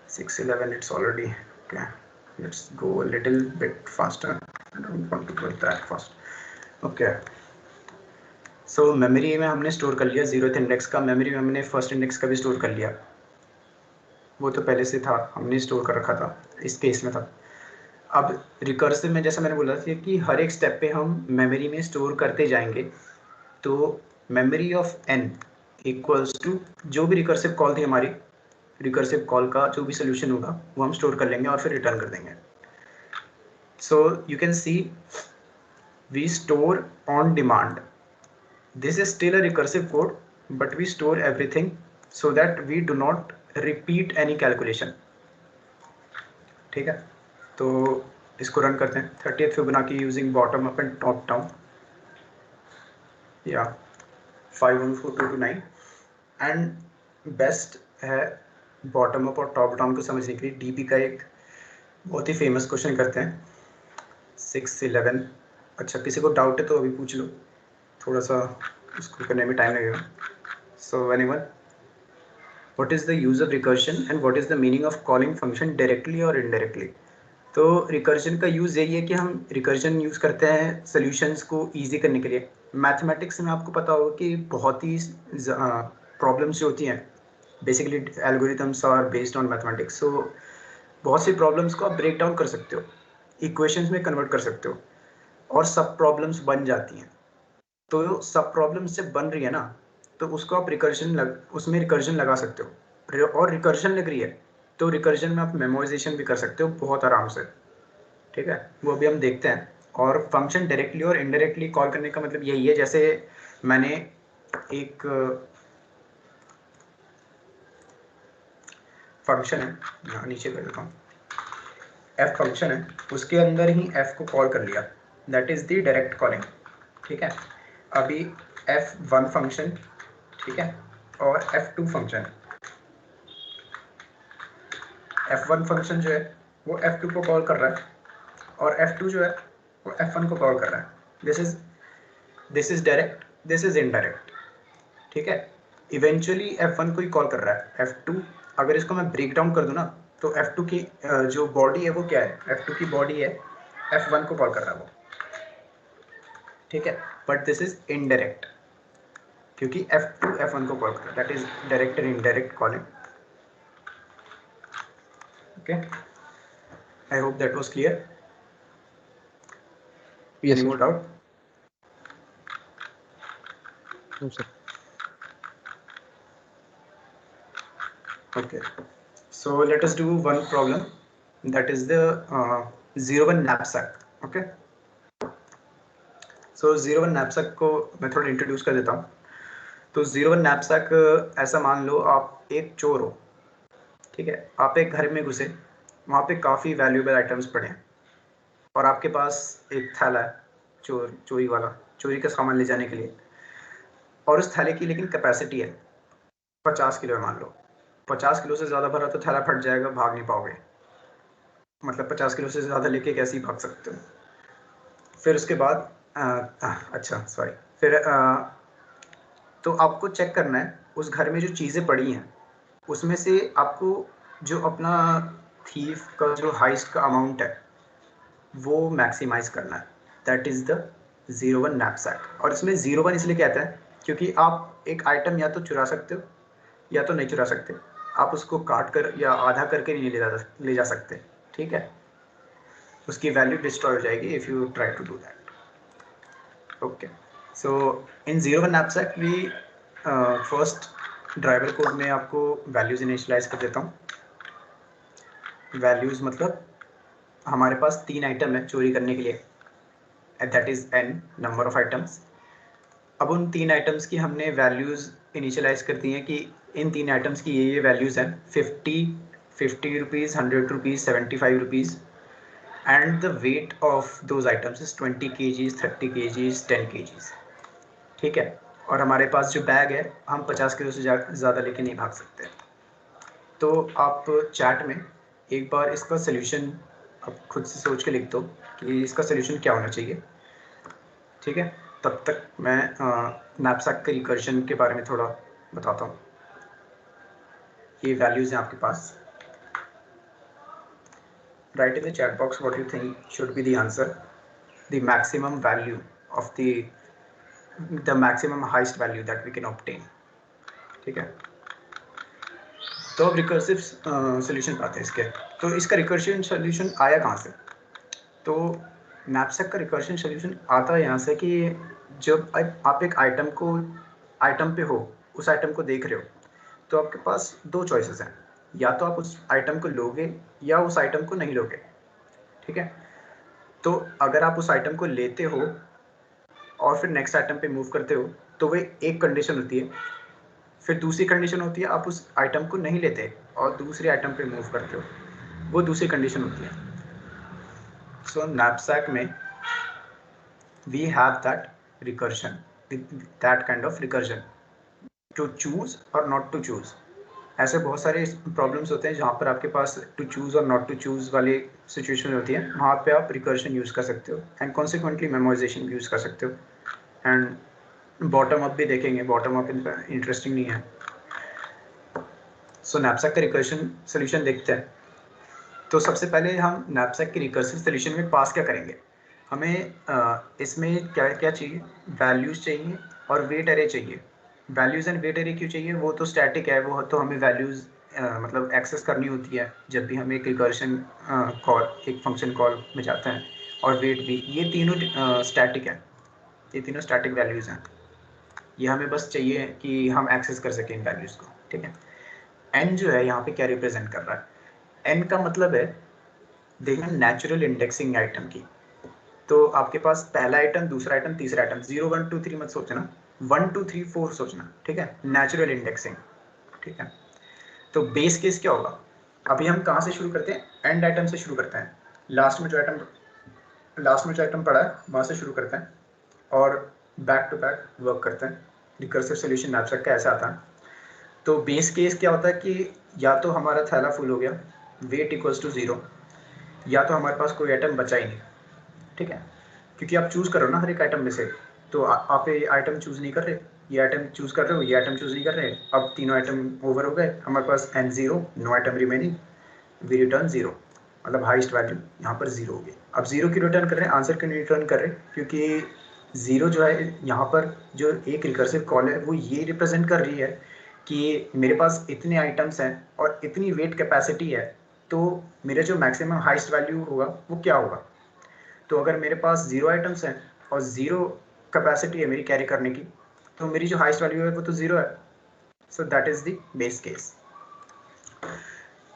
6:11 it's already okay, let's go a little bit faster, I don't want to go that fast. Okay, so memory में हमने स्टोर कर लिया 0th इंडेक्स का, मेमोरी में हमने फर्स्ट इंडेक्स का भी स्टोर कर लिया, वो तो पहले से था, हमने स्टोर कर रखा था, इस केस में था। अब रिकर्सिव में जैसा मैंने बोला था कि हर एक स्टेप पे हम मेमोरी में स्टोर करते जाएंगे, तो memory of n equals to जो भी रिकर्सिव कॉल थी हमारी, रिकर्सिव कॉल का जो भी सोल्यूशन होगा वो हम स्टोर कर लेंगे और फिर रिटर्न कर देंगे। So you can see we store on demand, this is still a recursive code but we store everything so that we do not repeat any calculation, ठीक है। तो इसको रन करते हैं। 30th Fibonacci using bottom up and top down, या 51429, and best है bottom up और top down को समझने के लिए डीबी का एक बहुत ही फेमस क्वेश्चन करते हैं 6:11। अच्छा, किसी को डाउट है तो अभी पूछ लो, थोड़ा सा उसको करने में टाइम लगेगा। So anyone, what is the use of recursion and what is the meaning of calling function directly और इनडायरेक्टली। तो रिकर्जन का यूज़ यही है कि हम रिकर्जन यूज़ करते हैं सॉल्यूशंस को इजी करने के लिए। मैथमेटिक्स में आपको पता होगा कि बहुत ही प्रॉब्लम्स जो होती हैं, basically algorithms are based on mathematics, so बहुत सी प्रॉब्लम्स को आप ब्रेक डाउन कर सकते हो, इक्वेशंस में कन्वर्ट कर सकते हो और सब प्रॉब्लम्स बन जाती हैं। तो सब प्रॉब्लम्स जब बन रही है ना, तो उसको आप उसमें रिकर्जन लगा सकते हो, और रिकर्जन लग रही है तो रिकर्जन में आप मेमोराइजेशन भी कर सकते हो बहुत आराम से, ठीक है, वो अभी हम देखते हैं। और फंक्शन डायरेक्टली और इनडायरेक्टली कॉल करने का मतलब यही है, जैसे मैंने एक फंक्शन है, नीचे कर देता हूँ, एफ फंक्शन है, उसके अंदर ही एफ को कॉल कर लिया, that is the direct calling, ठीक है। अभी F1 फंक्शन, ठीक है, और F2 फंक्शन, F1 फंक्शन जो है वो F2 को कॉल कर रहा है और F2 जो है वो F1 को कॉल कर रहा है। This is direct, this is indirect, ठीक है। इवेंचुअली F1 को ही कॉल कर रहा है। F2 अगर इसको मैं ब्रेक डाउन कर दूं ना तो F2 की जो बॉडी है वो क्या है, F2 की बॉडी है F1 को कॉल कर रहा है वो, ठीक है। बट दिस इज इनडायरेक्ट क्योंकि F2 F1 को कॉल कर रहा है, that is direct and indirect calling. Okay, I hope that was clear. Yes, Any sir. more doubt? No, sir. Okay, so let us do one problem, that is the 01 knapsack. Okay, so 01 knapsack को मैं थोड़ा introduce कर देता हूँ। तो 01 knapsack ऐसा मान लो आप एक चोर हो, ठीक है। आप एक घर में घुसे, वहाँ पे काफ़ी वैल्यूएबल आइटम्स पड़े हैं और आपके पास एक थैला है चोरी वाला, चोरी का सामान ले जाने के लिए, और उस थैले की लेकिन कैपेसिटी है 50 किलो है मान लो। 50 किलो से ज़्यादा भरा तो थैला फट जाएगा, भाग नहीं पाओगे, मतलब 50 किलो से ज़्यादा लेके कैसे ही भाग सकते हो। फिर उसके बाद अच्छा सॉरी, फिर तो आपको चेक करना है उस घर में जो चीज़ें पड़ी हैं उसमें से आपको जो अपना थीफ का जो हाइस्ट का अमाउंट है वो मैक्सिमाइज करना है, दैट इज़ द 01 knapsack। और इसमें 01 इसलिए कहते हैं क्योंकि आप एक आइटम या तो चुरा सकते हो या तो नहीं चुरा सकते, आप उसको काट कर या आधा करके नहीं ले जा सकते, ठीक है। उसकी वैल्यू डिस्ट्रॉय हो जाएगी if you try to do that. Okay, so in 01 knapsack भी फर्स्ट ड्राइवर कोड में आपको वैल्यूज़ इनिशियलाइज कर देता हूँ। वैल्यूज़ मतलब हमारे पास 3 आइटम है चोरी करने के लिए, that is n number of items. अब उन 3 आइटम्स की हमने वैल्यूज़ इनिशियलाइज कर दी हैं कि इन 3 आइटम्स की ये वैल्यूज़ हैं 50 rupees, 100 rupees, 75 rupees, and the weight of those items is 20 kgs, 30 kgs, 10 kgs, ठीक है। और हमारे पास जो बैग है हम 50 किलो से ज़्यादा लेके नहीं भाग सकते। तो आप चैट में एक बार इसका सोल्यूशन आप खुद से सोच के लिख दो कि इसका सोल्यूशन क्या होना चाहिए, ठीक है। तब तक मैं knapsack के रिकर्शन के बारे में थोड़ा बताता हूँ। ये वैल्यूज़ हैं आपके पास, write in the chat box what you think should be the answer, the maximum value of the maximum highest value that we can obtain, ठीक है। तो अब रिकर्सिव सोल्यूशन पाते हैं इसके। तो इसका रिकर्सिव सोल्यूशन आया कहाँ से? तो knapsack का रिकर्शन सोल्यूशन आता है यहाँ से कि जब आप एक आइटम पे हो, उस आइटम को देख रहे हो, तो आपके पास 2 चॉइसेस हैं, या तो आप उस आइटम को लोगे या उस आइटम को नहीं लोगे, ठीक है। तो अगर आप उस आइटम को लेते हो और फिर नेक्स्ट आइटम पे मूव करते हो तो वो एक कंडीशन होती है। फिर दूसरी कंडीशन होती है आप उस आइटम को नहीं लेते और दूसरे आइटम पे मूव करते हो, वो दूसरी कंडीशन होती है। सो knapsack में we have that recursion, that kind of recursion, to choose or not to choose। ऐसे बहुत सारे प्रॉब्लम्स होते हैं जहाँ पर आपके पास टू चूज़ और नॉट टू चूज़ वाली सिचुएशन होती है, वहाँ पे आप रिकर्शन यूज़ कर सकते हो एंड कॉन्सिक्वेंटली मेमोराइजेशन भी यूज़ कर सकते हो। एंड बॉटम अप भी देखेंगे, बॉटम अप इंटरेस्टिंग नहीं है। सो knapsack का रिकर्शन सोल्यूशन देखते हैं। तो सबसे पहले हम knapsack के रिकर्सिव सोल्यूशन में पास क्या करेंगे, हमें इसमें क्या क्या चाहिए, वैल्यूज़ चाहिए और वेट एरे चाहिए। वैल्यूज़ एंड वेट एरे क्यों चाहिए, वो तो स्टैटिक है, वो तो हमें वैल्यूज़ मतलब एक्सेस करनी होती है जब भी हम एक रिकर्शन कॉल, एक फंक्शन कॉल में जाते हैं, और वेट भी, ये तीनों स्टैटिक है, ये तीनों स्टैटिक वैल्यूज़ हैं। ये हमें बस चाहिए कि हम एक्सेस कर सकें इन वैल्यूज़ को, ठीक है। एन जो है यहाँ पे क्या रिप्रेजेंट कर रहा है, एन का मतलब है देखना नेचुरल इंडेक्सिंग आइटम की। तो आपके पास पहला आइटम, दूसरा आइटम, तीसरा आइटम, 0 1 2 3 मत सोचना, 1 2 3 4 सोचना, ठीक है। नेचुरल इंडेक्सिंग, ठीक है। तो बेस केस क्या होगा, अभी हम कहाँ से शुरू करते हैं, एंड आइटम से शुरू करते हैं, लास्ट में जो आइटम पड़ा है वहाँ से शुरू करते हैं और बैक टू बैक वर्क करते हैं। रिकर्सिव सोल्यूशन नैपसैक का ऐसा आता है। तो बेस केस क्या होता है कि या तो हमारा थैला फुल हो गया, वेट इक्वल्स टू 0, या तो हमारे पास कोई आइटम बचा ही नहीं, ठीक है, क्योंकि आप चूज़ करो ना हर एक आइटम में से, तो आप ये आइटम चूज़ नहीं कर रहे, ये आइटम चूज़ कर रहे हो, ये आइटम चूज़ नहीं कर रहे। अब तीनों आइटम ओवर हो गए, हमारे पास n0, no item remaining, we return 0, मतलब हाईएस्ट वैल्यू यहाँ पर 0 हो गई। अब 0 क्यों रिटर्न कर रहे हैं, आंसर क्यों नहीं रिटर्न कर रहे, क्योंकि 0 जो है यहाँ पर जो एक रिकर्सिव कॉल है वो ये रिप्रेजेंट कर रही है कि मेरे पास इतने आइटम्स हैं और इतनी वेट कैपेसिटी है, तो मेरा जो मैक्सिमम हाईएस्ट वैल्यू होगा वो क्या होगा। तो अगर मेरे पास 0 आइटम्स हैं और 0 कैपेसिटी है मेरी कैरी करने की, तो मेरी जो हाईएस्ट वैल्यू है वो तो 0 है। So that is the base case.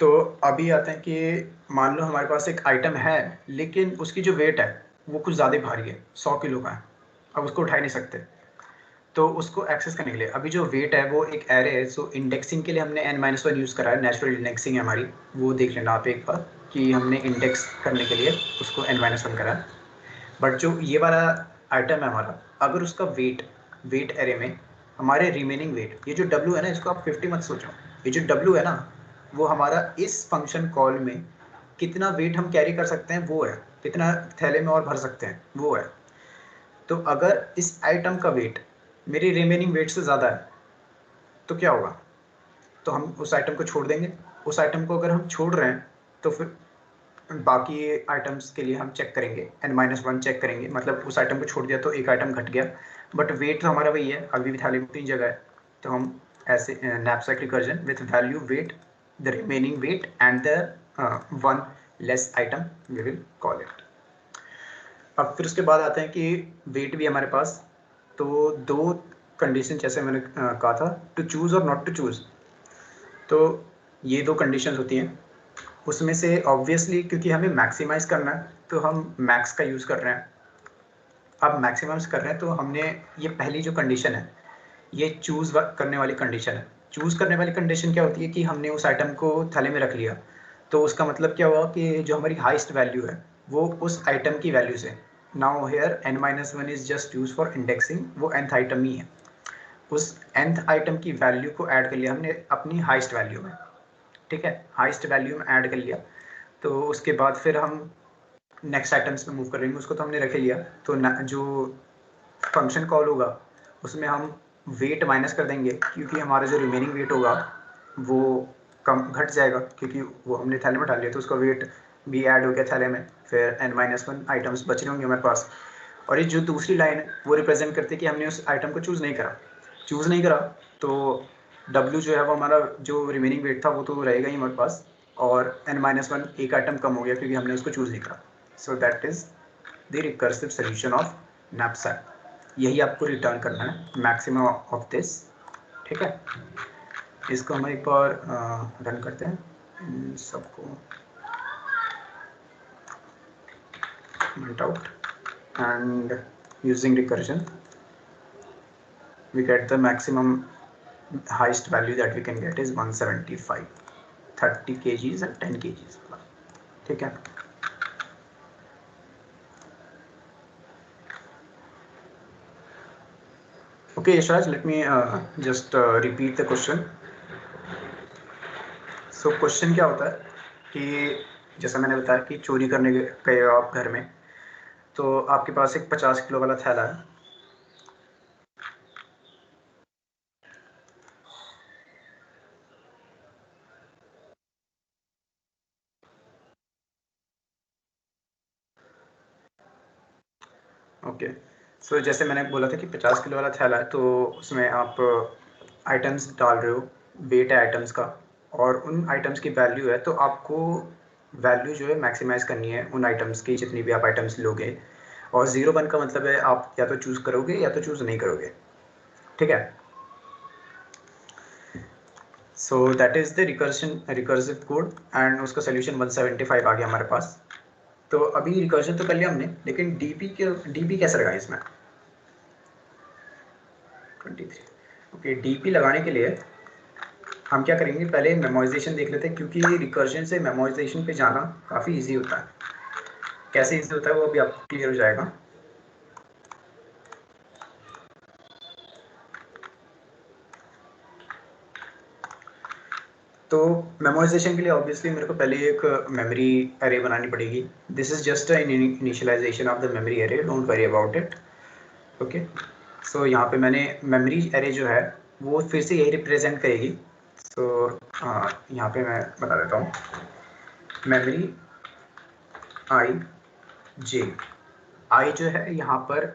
तो अभी आते हैं कि मान लो हमारे पास एक आइटम है लेकिन उसकी जो वेट है वो कुछ ज़्यादा भारी है, 100 किलो का है, अब उसको उठा ही नहीं सकते। तो उसको एक्सेस करने के लिए अभी जो वेट है वो एक एरे है, सो इंडेक्सिंग के लिए हमने n-1 यूज़ करा है, नेचुरल इंडेक्सिंग है हमारी, वो देख लेना आप एक बार कि हमने इंडेक्स करने के लिए उसको n-1 करा है। बट जो ये वाला आइटम है हमारा, अगर उसका वेट एरे में हमारे रिमेनिंग वेट, ये जो W है ना, इसको आप 50 मत सोचो, ये जो W है ना वो हमारा इस फंक्शन कॉल में कितना वेट हम कैरी कर सकते हैं वो है, कितना थैले में और भर सकते हैं वो है। तो अगर इस आइटम का वेट मेरी रिमेनिंग वेट से ज़्यादा है तो क्या होगा, तो हम उस आइटम को छोड़ देंगे। उस आइटम को अगर हम छोड़ रहे हैं तो फिर बाकी आइटम्स के लिए हम चेक करेंगे, n-1 चेक करेंगे, मतलब उस आइटम को छोड़ दिया तो एक आइटम घट गया, बट वेट तो हमारा वही है, अभी भी थाली में 3 जगह है, तो हम ऐसे knapsack recursion with value weight the remaining weight and the one less item we will call it. अब फिर उसके बाद आते हैं कि वेट भी हमारे पास, तो 2 कंडीशन जैसे मैंने कहा था, टू चूज़ और नॉट टू चूज़, तो ये 2 कंडीशन होती हैं। उसमें से ऑब्वियसली क्योंकि हमें मैक्सिमाइज करना है तो हम मैक्स का यूज़ कर रहे हैं। अब मैक्सिमाइज कर रहे हैं तो हमने ये पहली जो कंडीशन है ये चूज़ करने वाली कंडीशन है। चूज़ करने वाली कंडीशन क्या होती है कि हमने उस आइटम को थैले में रख लिया, तो उसका मतलब क्या हुआ कि जो हमारी हाईएस्ट वैल्यू है वो उस आइटम की वैल्यू से, now here n-1 is just use for indexing, वो nth आइटम ही है, उस nth आइटम की वैल्यू को ऐड कर लिया हमने अपनी हाईएस्ट वैल्यू में, ठीक है, हाईएस्ट वैल्यू में ऐड कर लिया। तो उसके बाद फिर हम नेक्स्ट आइटम्स में मूव करेंगे, उसको तो हमने रख लिया, तो जो फंक्शन कॉल होगा उसमें हम वेट माइनस कर देंगे, क्योंकि हमारा जो रिमेनिंग वेट होगा वो कम घट जाएगा, क्योंकि वो हमने थैले में डाल लिया तो उसका वेट भी ऐड हो गया थैले में, फिर n-1 आइटम्स बच रहे होंगे हमारे पास। और ये जो दूसरी लाइन है वो रिप्रेजेंट करती है कि हमने उस आइटम को चूज़ नहीं करा, तो W जो है वो हमारा जो रिमेनिंग वेट था वो तो रहेगा ही हमारे पास, और n-1 एक आइटम कम हो गया क्योंकि हमने उसको चूज़ नहीं करा। सो that is the recursive solution of knapsack, यही आपको रिटर्न करना है, मैक्सिमम ऑफ दिस, ठीक है। इसको हम एक बार रन करते हैं, इन सबको comment out, and using recursion we get the maximum highest value that we can get is 175, 30 kgs and 10 kgs, ठीक है। Okay Yashraj, let me just repeat the question. So question क्या होता है कि जैसा मैंने बताया कि चोरी करने गए हो आप घर में, तो आपके पास एक 50 किलो वाला थैला है, ओके। सो जैसे मैंने बोला था कि 50 किलो वाला थैला है, तो उसमें आप आइटम्स डाल रहे हो, वेट है आइटम्स का, और उन आइटम्स की वैल्यू है, तो आपको वैल्यू जो है मैक्सिमाइज करनी है उन आइटम्स की, जितनी भी आप आइटम्स लोगे, और 0-1 का मतलब है आप या तो चूज़ करोगे या तो चूज़ नहीं करोगे, ठीक है। So that is the recursive code, and उसका सोल्यूशन 175 आ गया हमारे पास। तो अभी रिकर्जन तो कर लिया हमने, लेकिन डीपी कैसे लगाएं इसमें, 23, ओके। डीपी लगाने के लिए हम क्या करेंगे, पहले मेमोराइजेशन देख लेते हैं, क्योंकि रिकर्जन से मेमोराइजेशन पे जाना काफ़ी इजी होता है। कैसे इजी होता है वो अभी आपको क्लियर हो जाएगा। तो मेमोराइजेशन के लिए ऑब्वियसली मेरे को पहले एक मेमोरी एरे बनानी पड़ेगी. This is just an initialization of the memory array, don't worry about it. Okay, so यहाँ पे मैंने मेमोरी एरे जो है वो फिर से यही रिप्रेजेंट करेगी. सो यहाँ पे मैं बता देता हूँ, मेमोरी आई जे. आई जो है यहाँ पर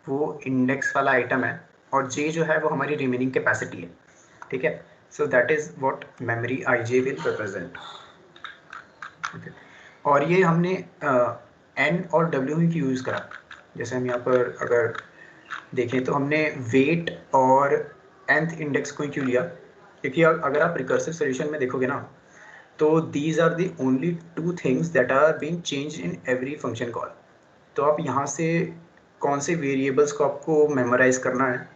वो इंडेक्स वाला आइटम है और जे जो है वो हमारी रिमेनिंग कैपेसिटी है. ठीक है, so that is what memory I J will represent. और ये हमने एन और डब्ल्यू ही यूज़ करा. जैसे हम यहाँ पर अगर देखें तो हमने वेट और nth इंडेक्स को क्यों लिया, क्योंकि अगर आप रिकर्सिव सॉल्यूशन में देखोगे ना, तो these are the only two things that are being change in every function call. तो आप यहाँ से कौन से वेरिएबल्स को आपको मेमोराइज करना है,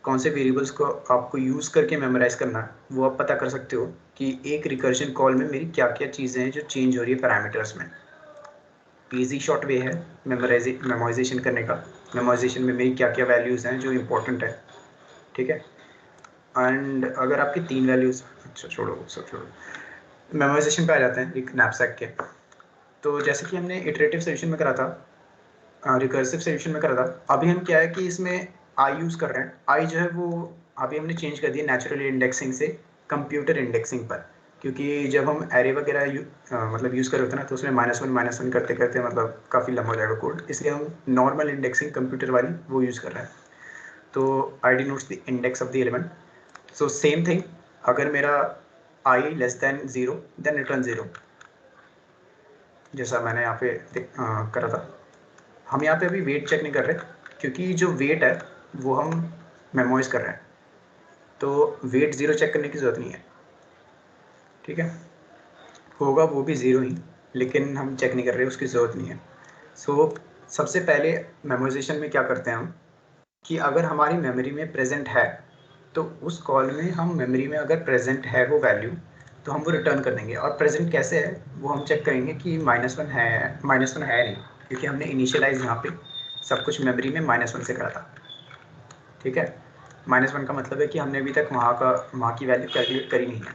कौन से वेरिएबल्स को आपको यूज़ करके मेमोराइज करना है, वो आप पता कर सकते हो कि एक रिकर्जन कॉल में मेरी क्या क्या चीज़ें हैं जो चेंज हो रही है पैरामीटर्स में. ईजी शॉर्ट वे है मेमोराइजेशन करने का. मेमोराइजेशन में मेरी क्या क्या वैल्यूज़ हैं जो इम्पोर्टेंट है. ठीक है, एंड अगर आपकी 3 वैल्यूज़, अच्छा छोड़ो सब छोड़ो, मेमोराइजेशन पे आ जाते हैं एक नैपसैक के. तो जैसे कि हमने इटरेटिव सॉल्यूशन में करा था, रिकर्सिव सॉल्यूशन में करा था, अभी हम क्या है कि इसमें आई यूज़ कर रहे हैं. आई जो है वो अभी हमने चेंज कर दिया नेचुरल इंडेक्सिंग से कंप्यूटर इंडेक्सिंग पर, क्योंकि जब हम एरे वगैरह मतलब यूज़ कर रहे होते हैं ना, तो उसमें -1 करते करते मतलब काफ़ी लंबा हो जाएगा कोड, इसलिए हम नॉर्मल इंडेक्सिंग कंप्यूटर वाली वो यूज़ कर रहे हैं. तो i denotes the index of the element. So same thing, अगर मेरा i less than 0 then return 0, जैसा मैंने यहाँ पे करा था. हम यहाँ पे अभी वेट चेक नहीं कर रहे, क्योंकि जो वेट है वो हम मेमोराइज कर रहे हैं, तो वेट 0 चेक करने की ज़रूरत नहीं है. ठीक है, होगा वो भी 0 ही, लेकिन हम चेक नहीं कर रहे, उसकी ज़रूरत नहीं है. सो सबसे पहले मेमोराइजेशन में क्या करते हैं हम, कि अगर हमारी मेमोरी में प्रेजेंट है तो उस कॉल में हम मेमोरी में अगर प्रेजेंट है वो वैल्यू, तो हम वो रिटर्न कर देंगे. और प्रेजेंट कैसे है वो हम चेक करेंगे कि -1 है, -1 है नहीं, क्योंकि हमने इनिशियलाइज यहाँ पे सब कुछ मेमोरी में -1 से करा था. ठीक है, -1 का मतलब है कि हमने अभी तक वहाँ की वैल्यू कैलकुलेट करी नहीं है.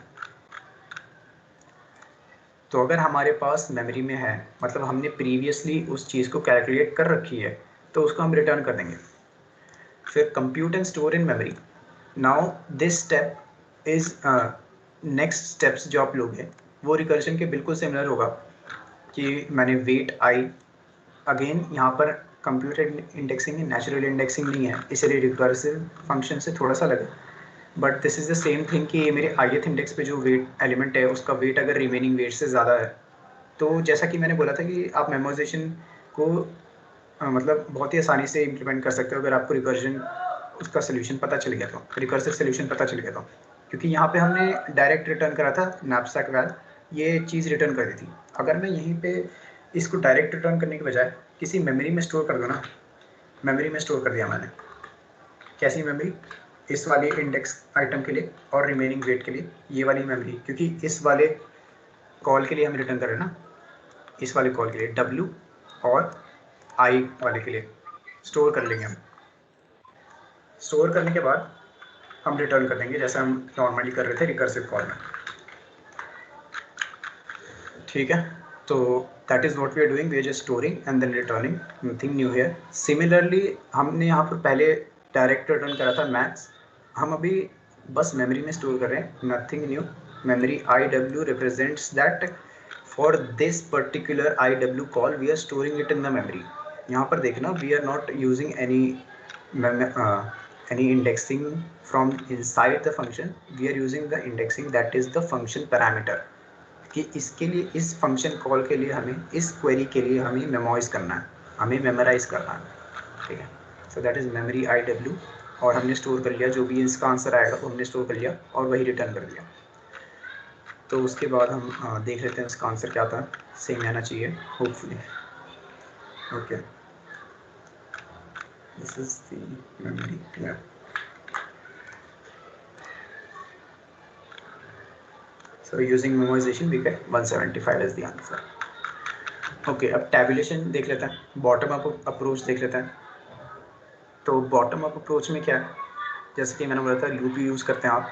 तो अगर हमारे पास मेमोरी में है, मतलब हमने प्रीवियसली उस चीज़ को कैलकुलेट कर रखी है, तो उसको हम रिटर्न कर देंगे. फिर compute and store in memory. Now this step is next steps जो आप लोगे वो रिकर्जन के बिल्कुल सिमिलर होगा, कि मैंने वेट आई, अगेन यहाँ पर कंप्यूटर इंडेक्सिंग नेचुरल इंडेक्सिंग नहीं है, इसलिए रिकर्सिव फंक्शन से थोड़ा सा लगे, but this is the same thing कि मेरे ith इंडेक्स पे जो वेट एलिमेंट है उसका वेट अगर रिमेनिंग वेट से ज़्यादा है, तो जैसा कि मैंने बोला था कि आप मेमोराइजेशन को मतलब बहुत ही आसानी से इम्प्लीमेंट कर सकते हो अगर आपको रिकर्जन उसका सोल्यूशन पता चल गया, तो रिकर्सिव सोल्यूशन पता चल गया, तो क्योंकि यहाँ पे हमने डायरेक्ट रिटर्न करा था नैपसैक वैल, ये चीज़ रिटर्न कर दी थी. अगर मैं यहीं पे इसको डायरेक्ट रिटर्न करने के बजाय किसी मेमोरी में स्टोर कर दूँ ना, मेमोरी में स्टोर कर दिया मैंने, कैसी मेमोरी, इस वाली इंडेक्स आइटम के लिए और रिमेनिंग वेट के लिए ये वाली मेमोरी, क्योंकि इस वाले कॉल के लिए हम रिटर्न कर रहे हैं ना, इस वाले कॉल के लिए W और I वाले के लिए स्टोर कर लेंगे हम. स्टोर करने के बाद हम रिटर्न कर देंगे जैसे हम नॉर्मली कर रहे थे रिकर्सिव कॉल में. ठीक है, तो that is what we are doing, we are just storing and then returning, nothing new here. Similarly हमने यहाँ पर पहले डायरेक्ट रिटर्न करा था मैथ्स, हम अभी बस मेमोरी में स्टोर कर रहे हैं, nothing new. Memory IW represents that for this particular IW call we are storing it in the memory. यहाँ पर देखना, we are not using any indexing from inside the function, we are using the indexing that is the function parameter, कि इसके लिए, इस function call के लिए हमें, इस क्वेरी के लिए हमें मेमोराइज करना है, हमें मेमोराइज करना है. ठीक है, so that is memory IW, और हमने स्टोर कर लिया, जो भी इसका आंसर आएगा वो हमने स्टोर कर लिया और वही रिटर्न कर दिया. तो उसके बाद हम देख लेते हैं उसका आंसर क्या था, सेम आना चाहिए hopefully. Okay, this is the memory. So using memorization we get 175 as the answer. Okay, अब tabulation देख लेते हैं, बॉटम अप अप्रोच देख लेते हैं. तो बॉटम अप अप्रोच में क्या है, जैसे कि मैंने बोला था लूप यूज़ करते हैं आप,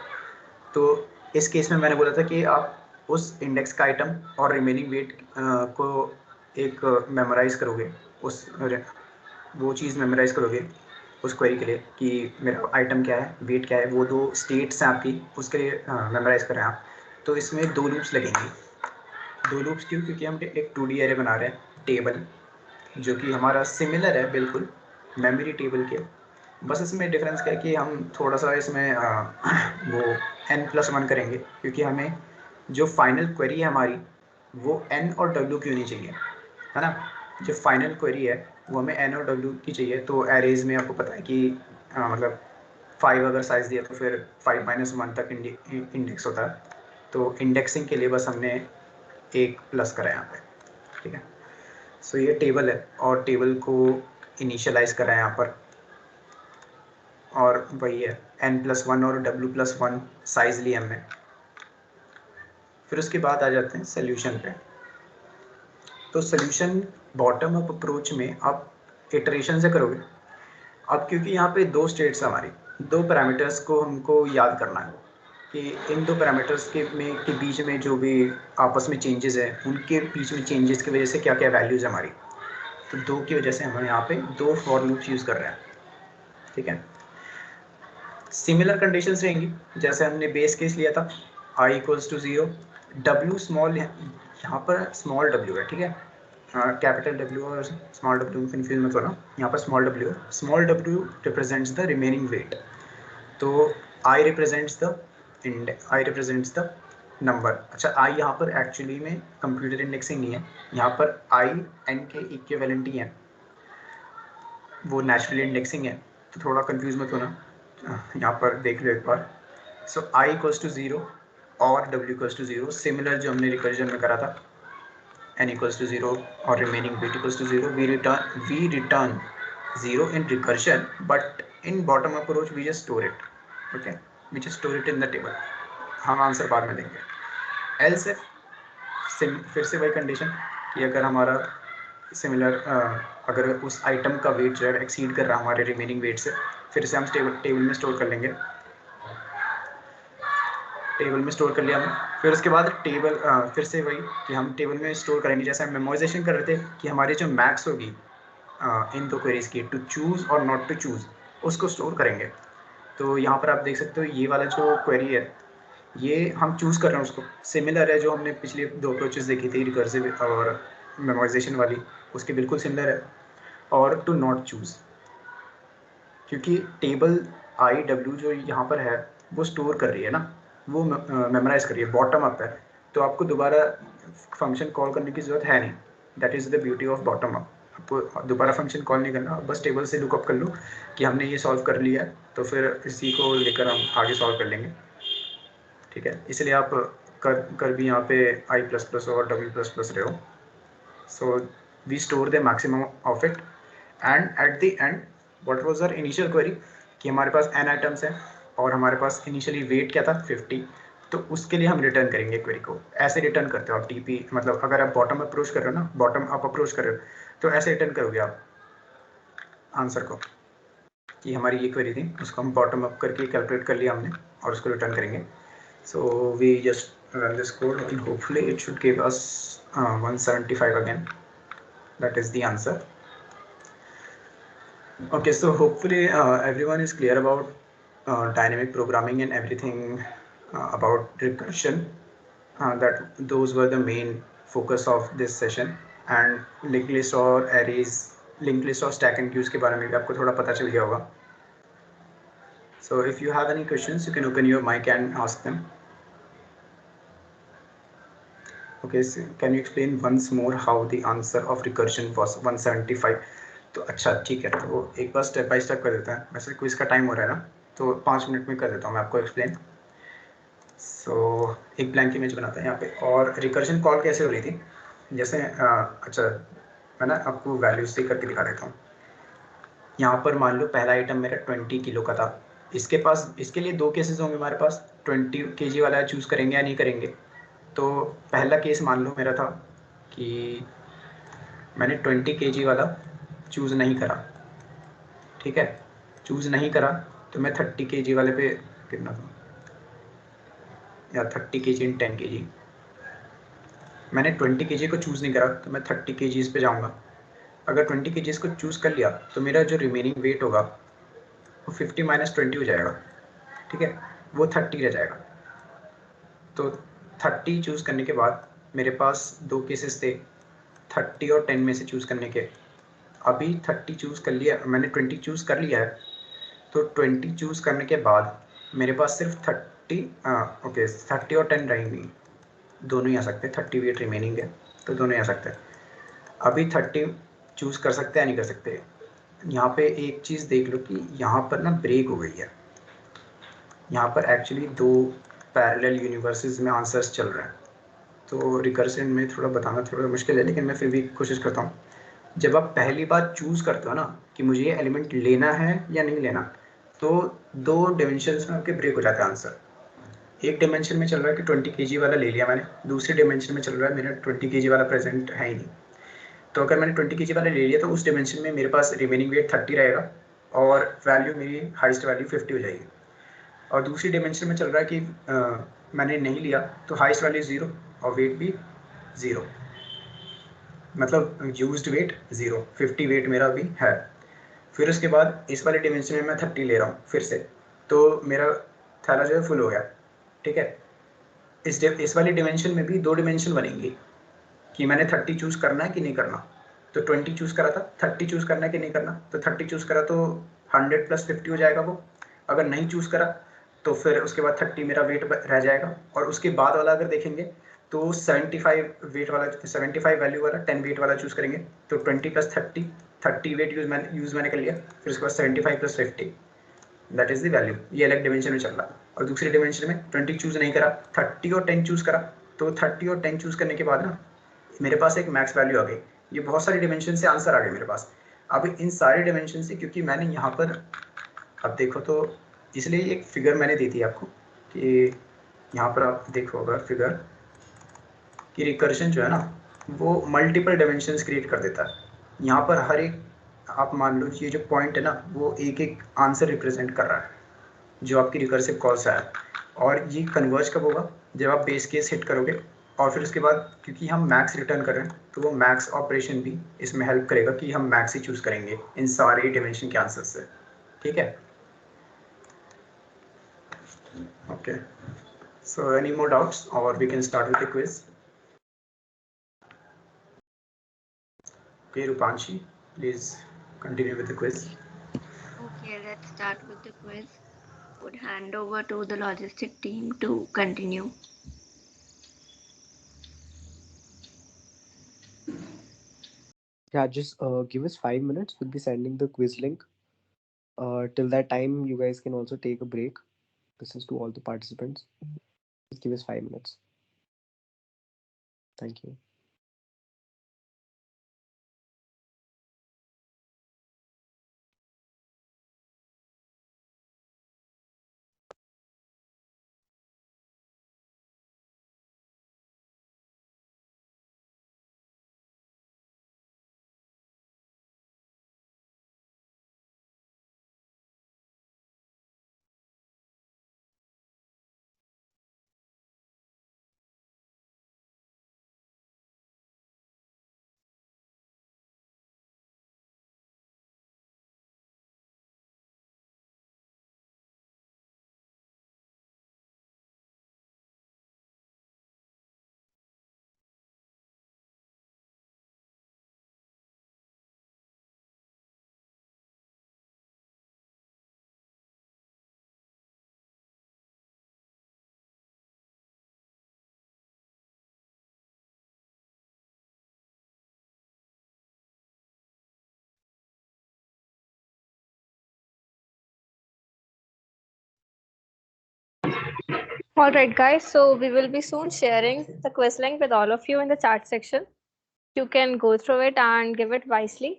तो इस केस में मैंने बोला था कि आप उस इंडेक्स का आइटम और रिमेनिंग वेट को एक मेमोराइज करोगे, उस वो चीज़ मेमोराइज करोगे उस क्वेरी के लिए कि मेरा आइटम क्या है, वेट क्या है, वो 2 स्टेट्स हैं आपकी, उसके लिए मेमोराइज कर रहे हैं आप। तो इसमें 2 लूप्स लगेंगे। 2 लूप्स क्यों? क्योंकि हम एक 2D एरे बना रहे हैं टेबल, जो कि हमारा सिमिलर है बिल्कुल मेमोरी टेबल के। बस इसमें डिफरेंस क्या है कि हम थोड़ा सा इसमें वो n+1 करेंगे, क्योंकि हमें जो फाइनल क्वेरी है हमारी वो n और w की होनी चाहिए, है ना। जो फाइनल क्वेरी है वो हमें n और w की चाहिए। तो एरेज में आपको पता है कि मतलब 5 अगर साइज दिया तो फिर 5-1 तक इंडेक्स होता है। तो इंडेक्सिंग के लिए बस हमने 1+ करा है यहाँ पे, ठीक है। सो ये टेबल है और टेबल को इनिशियलाइज करा है यहाँ पर, और वही है n+1 और w+1 साइज लिए हमने। फिर उसके बाद आ जाते हैं सोल्यूशन पे। तो सोल्यूशन बॉटम अप अप्रोच में आप इटरेशन से करोगे। अब क्योंकि यहाँ पे 2 स्टेट्स हमारी, 2 पैरामीटर्स को हमको याद करना है कि इन 2 पैरामीटर्स के बीच में जो भी आपस में चेंजेस है, उनके बीच में चेंजेस की वजह से क्या क्या वैल्यूज़ हमारी। तो 2 की वजह से हम यहाँ पे 2 फॉर लूप्स यूज़ कर रहे हैं, ठीक है। सिमिलर कंडीशंस रहेंगी जैसे हमने बेस केस लिया था, i = 0, w स्मॉल, यहाँ पर स्मॉल w है, ठीक है। कैपिटल W और स्मॉल w कन्फ्यूज मत होना, यहाँ पर स्मॉल w है। Small w represents the remaining weight. तो i रिप्रेजेंट्स द नंबर। अच्छा, i यहाँ पर एक्चुअली में कंप्यूटर इंडेक्सिंग नहीं है, यहाँ पर i n के इक्विवेलेंट ही है, वो नेचुरल इंडेक्सिंग है। तो थोड़ा कंफ्यूज मत होना, यहाँ पर देख लो एक बार। सो i = 0 और w = 0, सिमिलर जो हमने रिकर्जन में करा था, n = 0 और remaining bit = 0। we return 0 in recursion, but in bottom approach we just store it, okay, we just store it in the table। हम आंसर बाद में देंगे। else फिर से वही कंडीशन कि अगर हमारा सिमिलर अगर उस आइटम का वेट जो है एक्सीड कर रहा है हमारे रिमेनिंग वेट से, फिर से हम टेबल में स्टोर कर लेंगे। टेबल में स्टोर कर लिया हमने। फिर उसके बाद टेबल फिर से वही कि हम टेबल में स्टोर करेंगे, जैसे हम मेमोराइजेशन कर रहे थे कि हमारी जो मैक्स होगी इन 2 क्वेरीज की, टू चूज़ और नॉट टू चूज़, उसको स्टोर करेंगे। तो यहाँ पर आप देख सकते हो ये वाला जो क्वेरी है ये हम चूज़ कर रहे हैं, उसको सिमिलर है जो हमने पिछली 2 अप्रोचेस देखी थी, रिकर्सिव और मेमोराइजेशन वाली, उसके बिल्कुल सिमिलर है। और टू नॉट चूज़, क्योंकि टेबल IW जो यहाँ पर है वो स्टोर कर रही है ना, वो मेमोराइज कर रही है, बॉटम अप है। तो आपको दोबारा फंक्शन कॉल करने की ज़रूरत है नहीं। That is the beauty of bottom up. आपको दोबारा फंक्शन कॉल नहीं करना, बस टेबल से लुकअप कर लो कि हमने ये सॉल्व कर लिया है, तो फिर इसी को लेकर हम आगे सॉल्व कर लेंगे, ठीक है। इसलिए आप कर भी यहाँ पे i++ और w++ रहे हो। So we store the maximum of it, and at the end what was our initial query कि हमारे पास n आइटम्स हैं और हमारे पास इनिशियली वेट क्या था 50। तो उसके लिए हम रिटर्न करेंगे क्वेरी को। ऐसे रिटर्न करते हो आप TP, मतलब अगर आप बॉटम अप्रोच कर रहे हो ना, बॉटम अप अप्रोच कर रहे हो, तो ऐसे रिटर्न करोगे आप आंसर को कि हमारी ये क्वेरी थी, उसको हम बॉटम अप करके कैलकुलेट कर लिया हमने और उसको रिटर्न करेंगे। So we just run this code and hopefully it should give us 175 again. That is the answer. Okay, so hopefully everyone is clear about dynamic programming and everything about recursion. That those were the main focus of this session, and linked list और arrays, linked list और stack and queues के बारे में भी आपको थोड़ा पता चल गया होगा। So if you have any questions, you can open your mic and ask them. Okay, so can you explain once more how the answer of recursion was 175? तो अच्छा ठीक है, तो एक बार स्टेप बाय स्टेप कर देता है। वैसे क्विज का टाइम हो रहा है ना, तो 5 मिनट में कर देता हूँ मैं आपको एक्सप्लेन। सो एक ब्लैंक इमेज बनाता है यहाँ पे, और रिकर्शन कॉल कैसे हो रही थी, जैसे अच्छा मैं ना आपको वैल्यूज से करके दिखा देता हूँ। यहाँ पर मान लो पहला आइटम मेरा 20 किलो का था, इसके पास, इसके लिए 2 केसेस होंगे हमारे पास, 20 kg वाला चूज़ करेंगे या नहीं करेंगे। तो पहला केस मान लो मेरा था कि मैंने 20 kg वाला चूज़ नहीं करा, ठीक है, चूज़ नहीं करा, तो मैं 30 kg वाले पे कितना था, या 30 kg इन 10 kg। मैंने 20 kg को चूज़ नहीं करा तो मैं 30 kg पे जाऊँगा। अगर 20 kg को चूज़ कर लिया तो मेरा जो रिमेनिंग वेट होगा वो 50 - 20 हो जाएगा, ठीक है, वो 30 रह जाएगा। तो 30 चूज़ करने के बाद मेरे पास 2 केसेस थे, 30 और 10 में से चूज़ करने के। अभी 30 चूज़ कर लिया मैंने, 20 चूज़ कर लिया है, तो 20 चूज़ करने के बाद मेरे पास सिर्फ 30 ओके 30 और 10 रहेंगी, दोनों ही आ सकते हैं। 30 वेट रिमेनिंग है तो दोनों ही आ सकते हैं। अभी 30 चूज़ कर सकते हैं, नहीं कर सकते। यहाँ पे एक चीज़ देख लो कि यहाँ पर ना ब्रेक हो गई है। यहाँ पर एक्चुअली 2 पैरेलल यूनिवर्सेस में आंसर्स चल रहे हैं, तो रिकर्शन में थोड़ा बताना थोड़ा मुश्किल है, लेकिन मैं फिर भी कोशिश करता हूँ। जब आप पहली बार चूज़ करते हो ना कि मुझे ये एलिमेंट लेना है या नहीं लेना, तो 2 डिमेंशंस में आपके ब्रेक हो जाता है आंसर। एक डिमेंशन में चल रहा है कि 20 kg वाला ले लिया मैंने, दूसरे डिमेंशन में चल रहा है मेरा 20 kg वाला प्रेजेंट है ही नहीं। तो अगर मैंने 20 kg वाला ले लिया तो उस डिमेंशन में मेरे पास रिमेनिंग वेट 30 रहेगा और वैल्यू मेरी हाईएस्ट वैल्यू 50 हो जाएगी। और दूसरी डिमेंशन में चल रहा है कि मैंने नहीं लिया तो हाईएस्ट वैल्यू 0 और वेट भी 0, मतलब यूज्ड वेट 0, 50 वेट मेरा अभी है। फिर उसके बाद इस वाले डिमेंशन में मैं 30 ले रहा हूँ फिर से, तो मेरा थैला जो है फुल हो गया, ठीक है। इस वाली डिमेंशन में भी 2 डिमेंशन बनेंगी कि मैंने 30 चूज़ करना है कि नहीं करना। तो 20 चूज़ करा था, 30 चूज़ करना है कि नहीं करना, तो 30 चूज़ करा तो 100 + 50 हो जाएगा वो। अगर नहीं चूज़ करा तो फिर उसके बाद 30 मेरा वेट रह जाएगा। और उसके बाद वाला अगर देखेंगे तो 75 वेट वाला, 75 वैल्यू वाला 10 वेट वाला चूज़ करेंगे, तो 20 + 30, 30 वेट यूज़ मैंने कर लिया, फिर उसके बाद 75 + 50, दैट इज़ द वैल्यू। ये अलग डिमेंशन में चल रहा है। और दूसरे डिमेंशन में 20 चूज़ नहीं करा, 30 और 10 चूज़ करा, तो 30 और 10 चूज़ करने के बाद ना मेरे पास एक मैक्स वैल्यू आ गई। ये बहुत सारी डिमेंशन से आंसर आ गए मेरे पास। अब इन सारे डिमेंशन से, क्योंकि मैंने यहाँ पर अब देखो तो इसलिए एक फिगर मैंने दी थी आपको कि यहाँ पर आप देखो अगर फिगर कि रिकर्शन जो है ना वो मल्टीपल डिमेंशंस क्रिएट कर देता है। यहाँ पर हर एक, आप मान लो ये जो पॉइंट है ना वो एक एक आंसर रिप्रेजेंट कर रहा है जो आपकी रिकर्सिव कॉल से आया। और ये कन्वर्ज कब होगा, जब आप बेस केस हिट करोगे और फिर उसके बाद क्योंकि हम मैक्स रिटर्न कर रहे हैं तो वो मैक्स ऑपरेशन भी इसमें हेल्प करेगा कि हम मैक्स ही चूज़ करेंगे इन सारे डिमेंशन के आंसर से, ठीक है। Okay, so any more doubts और we can start with the quiz. Okay Rupanshi, please continue with the quiz. Okay, let's start with the quiz. Would hand over to the logistic team to continue. Yeah, just give us 5 minutes. We'll be sending the quiz link. Till that time, you guys can also take a break. This is to all the participants. Just give us 5 minutes. Thank you. All right, guys. So we will be soon sharing the quiz link with all of you in the chat section. You can go through it and give it wisely.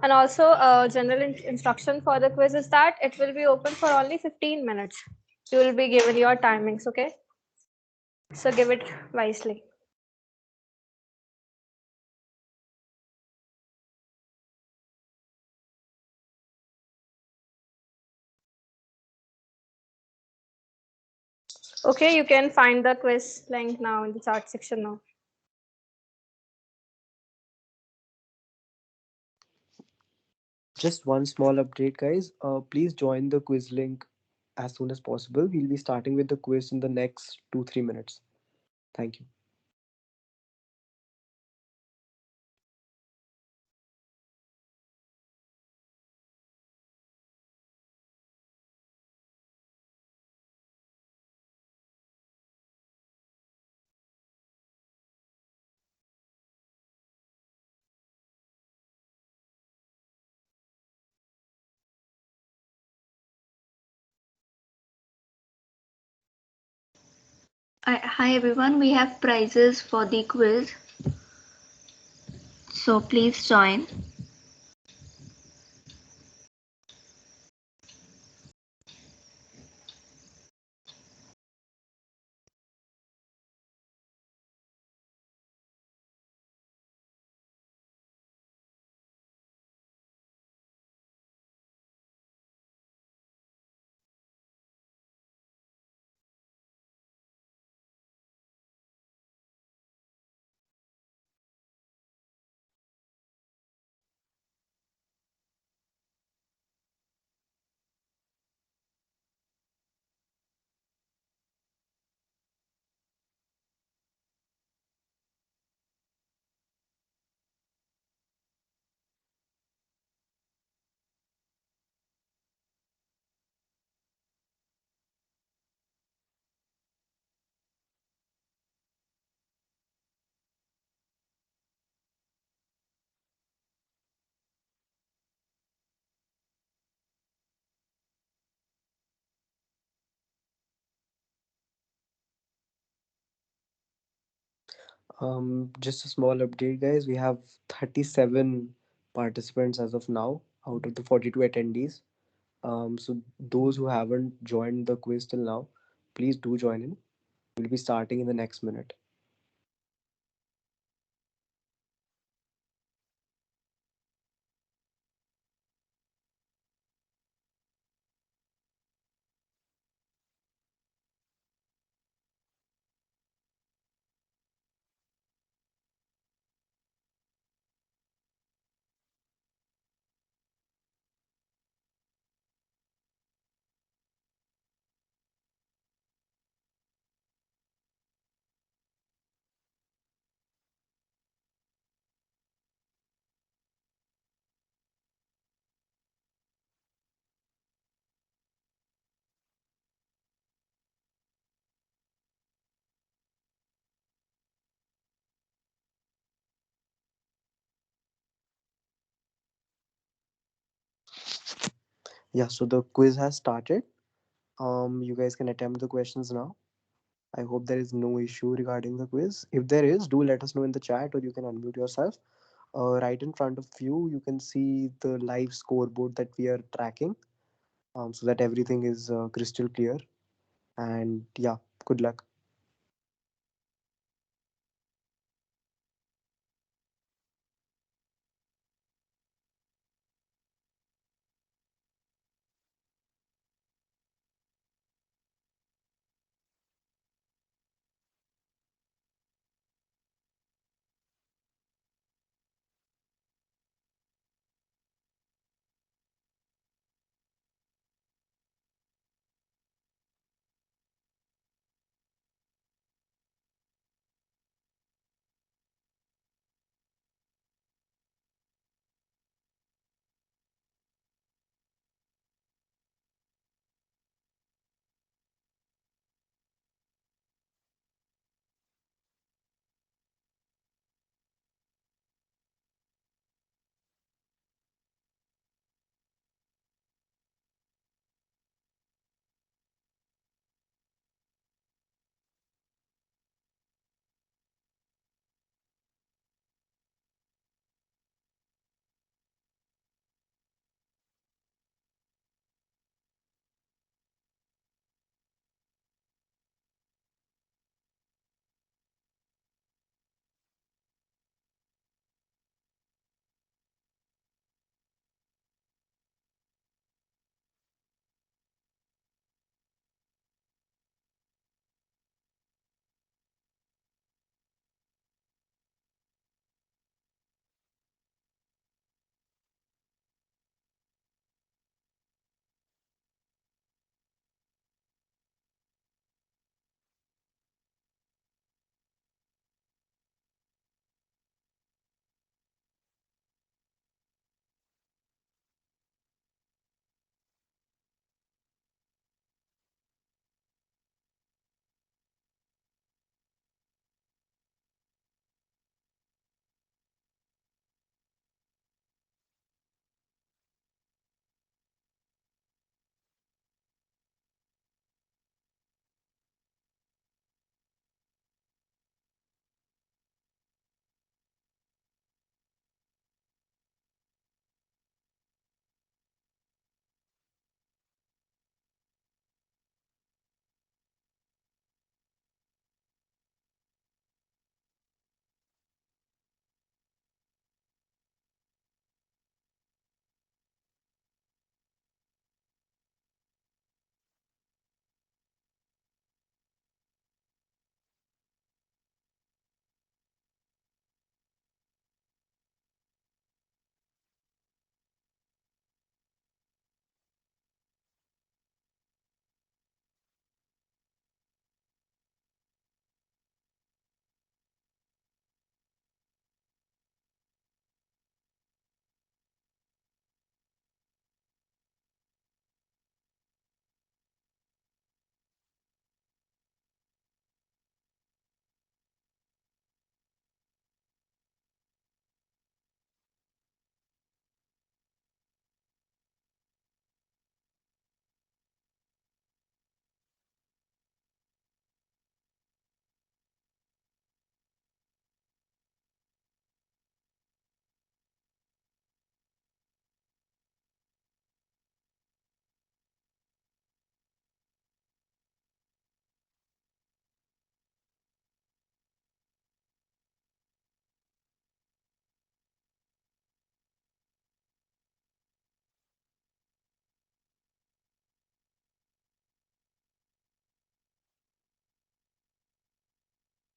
And also, general instruction for the quiz is that it will be open for only 15 minutes. You will be given your timings, okay? So give it wisely. Okay, you can find the quiz link now in the chat section now. Just one small update, guys. Please join the quiz link as soon as possible. We'll be starting with the quiz in the next 2-3 minutes. Thank you. Hi everyone, we have prizes for the quiz, so please join. Just a small update, guys. We have 37 participants as of now out of the 42 attendees. So those who haven't joined the quiz till now, please do join in. We'll be starting in the next minute. Yeah, so the quiz has started. You guys can attempt the questions now. I hope there is no issue regarding the quiz. If there is, do let us know in the chat or you can unmute yourself. Right in front of you can see the live scoreboard that we are tracking, so that everything is crystal clear. And yeah, good luck.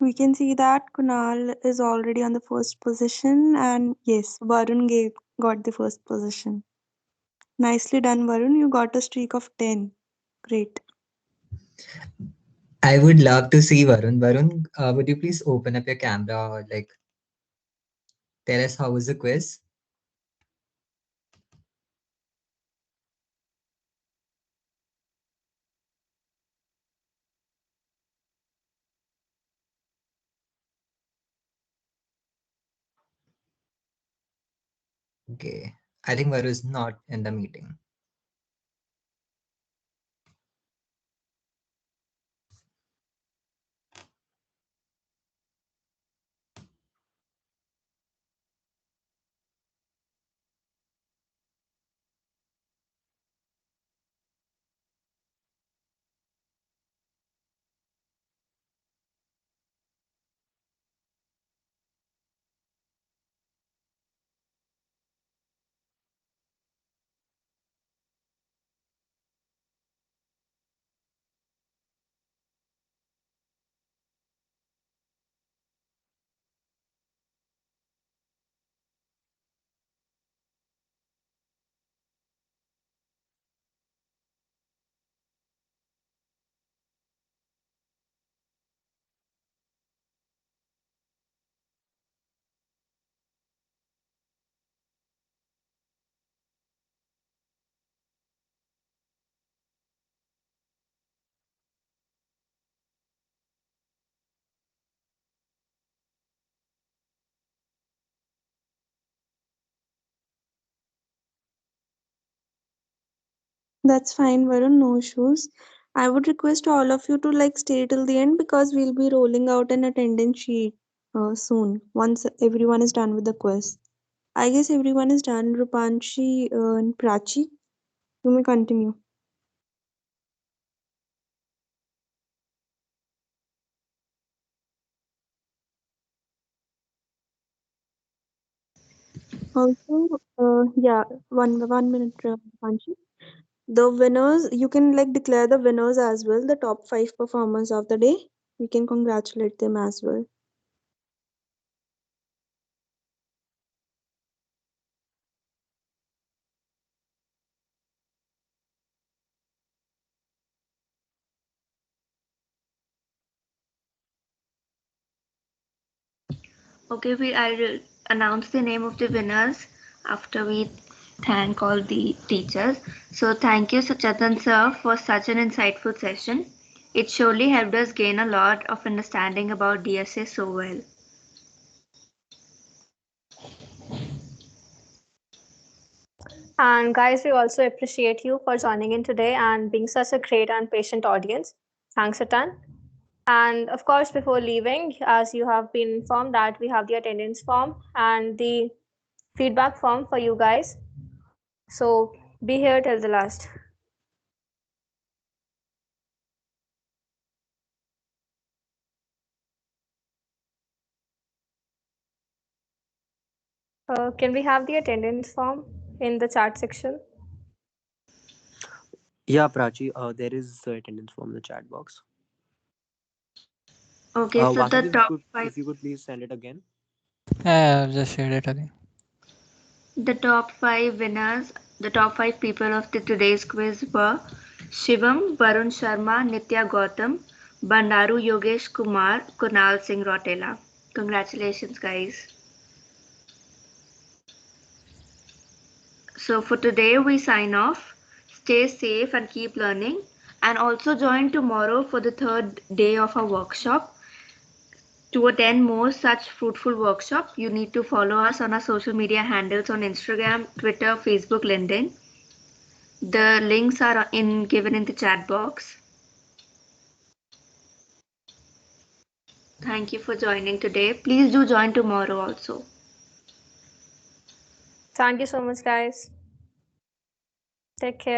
We can see that Kunal is already on the first position, and yes, Varun got the first position. Nicely done, Varun. You got a streak of 10. Great. I would love to see Varun. Varun, would you please open up your camera or like tell us how was the quiz? Okay. I think Varun is not in the meeting. That's fine, Varun. No issues. I would request all of you to like stay till the end because we'll be rolling out an attendance sheet soon once everyone is done with the quiz. I guess everyone is done. Rupanshi and Prachi, you may continue. Also, yeah, one minute, Rupanshi. The winners, you can like declare the winners as well, the top five performers of the day. We can congratulate them as well. Okay, I'll announce the name of the winners after we thank all the teachers. So thank you, Sachatan sir, for such an insightful session. It surely helped us gain a lot of understanding about DSA so well. And guys, we also appreciate you for joining in today and being such a great and patient audience. Thanks a ton. And of course, before leaving, as you have been informed that we have the attendance form and the feedback form for you guys. So be here till the last. Can we have the attendance form in the chat section? Yeah, Prachi, there is attendance form in the chat box. Okay, so the Vasudev, top five. if you could please send it again. Yeah, I've just shared it again. The top five winners, the top five people of today's quiz were Shivam, Varun Sharma, Nitya Gautam, Bandaru Yogesh Kumar, Kunal Singh Rotela. Congratulations, guys. So for today, we sign off. Stay safe and keep learning. And also join tomorrow for the third day of our workshop. To attend more such fruitful workshops, you need to follow us on our social media handles on Instagram, Twitter, Facebook, LinkedIn. The links are given in the chat box. Thank you for joining today. Please do join tomorrow also. Thank you so much, guys. Take care.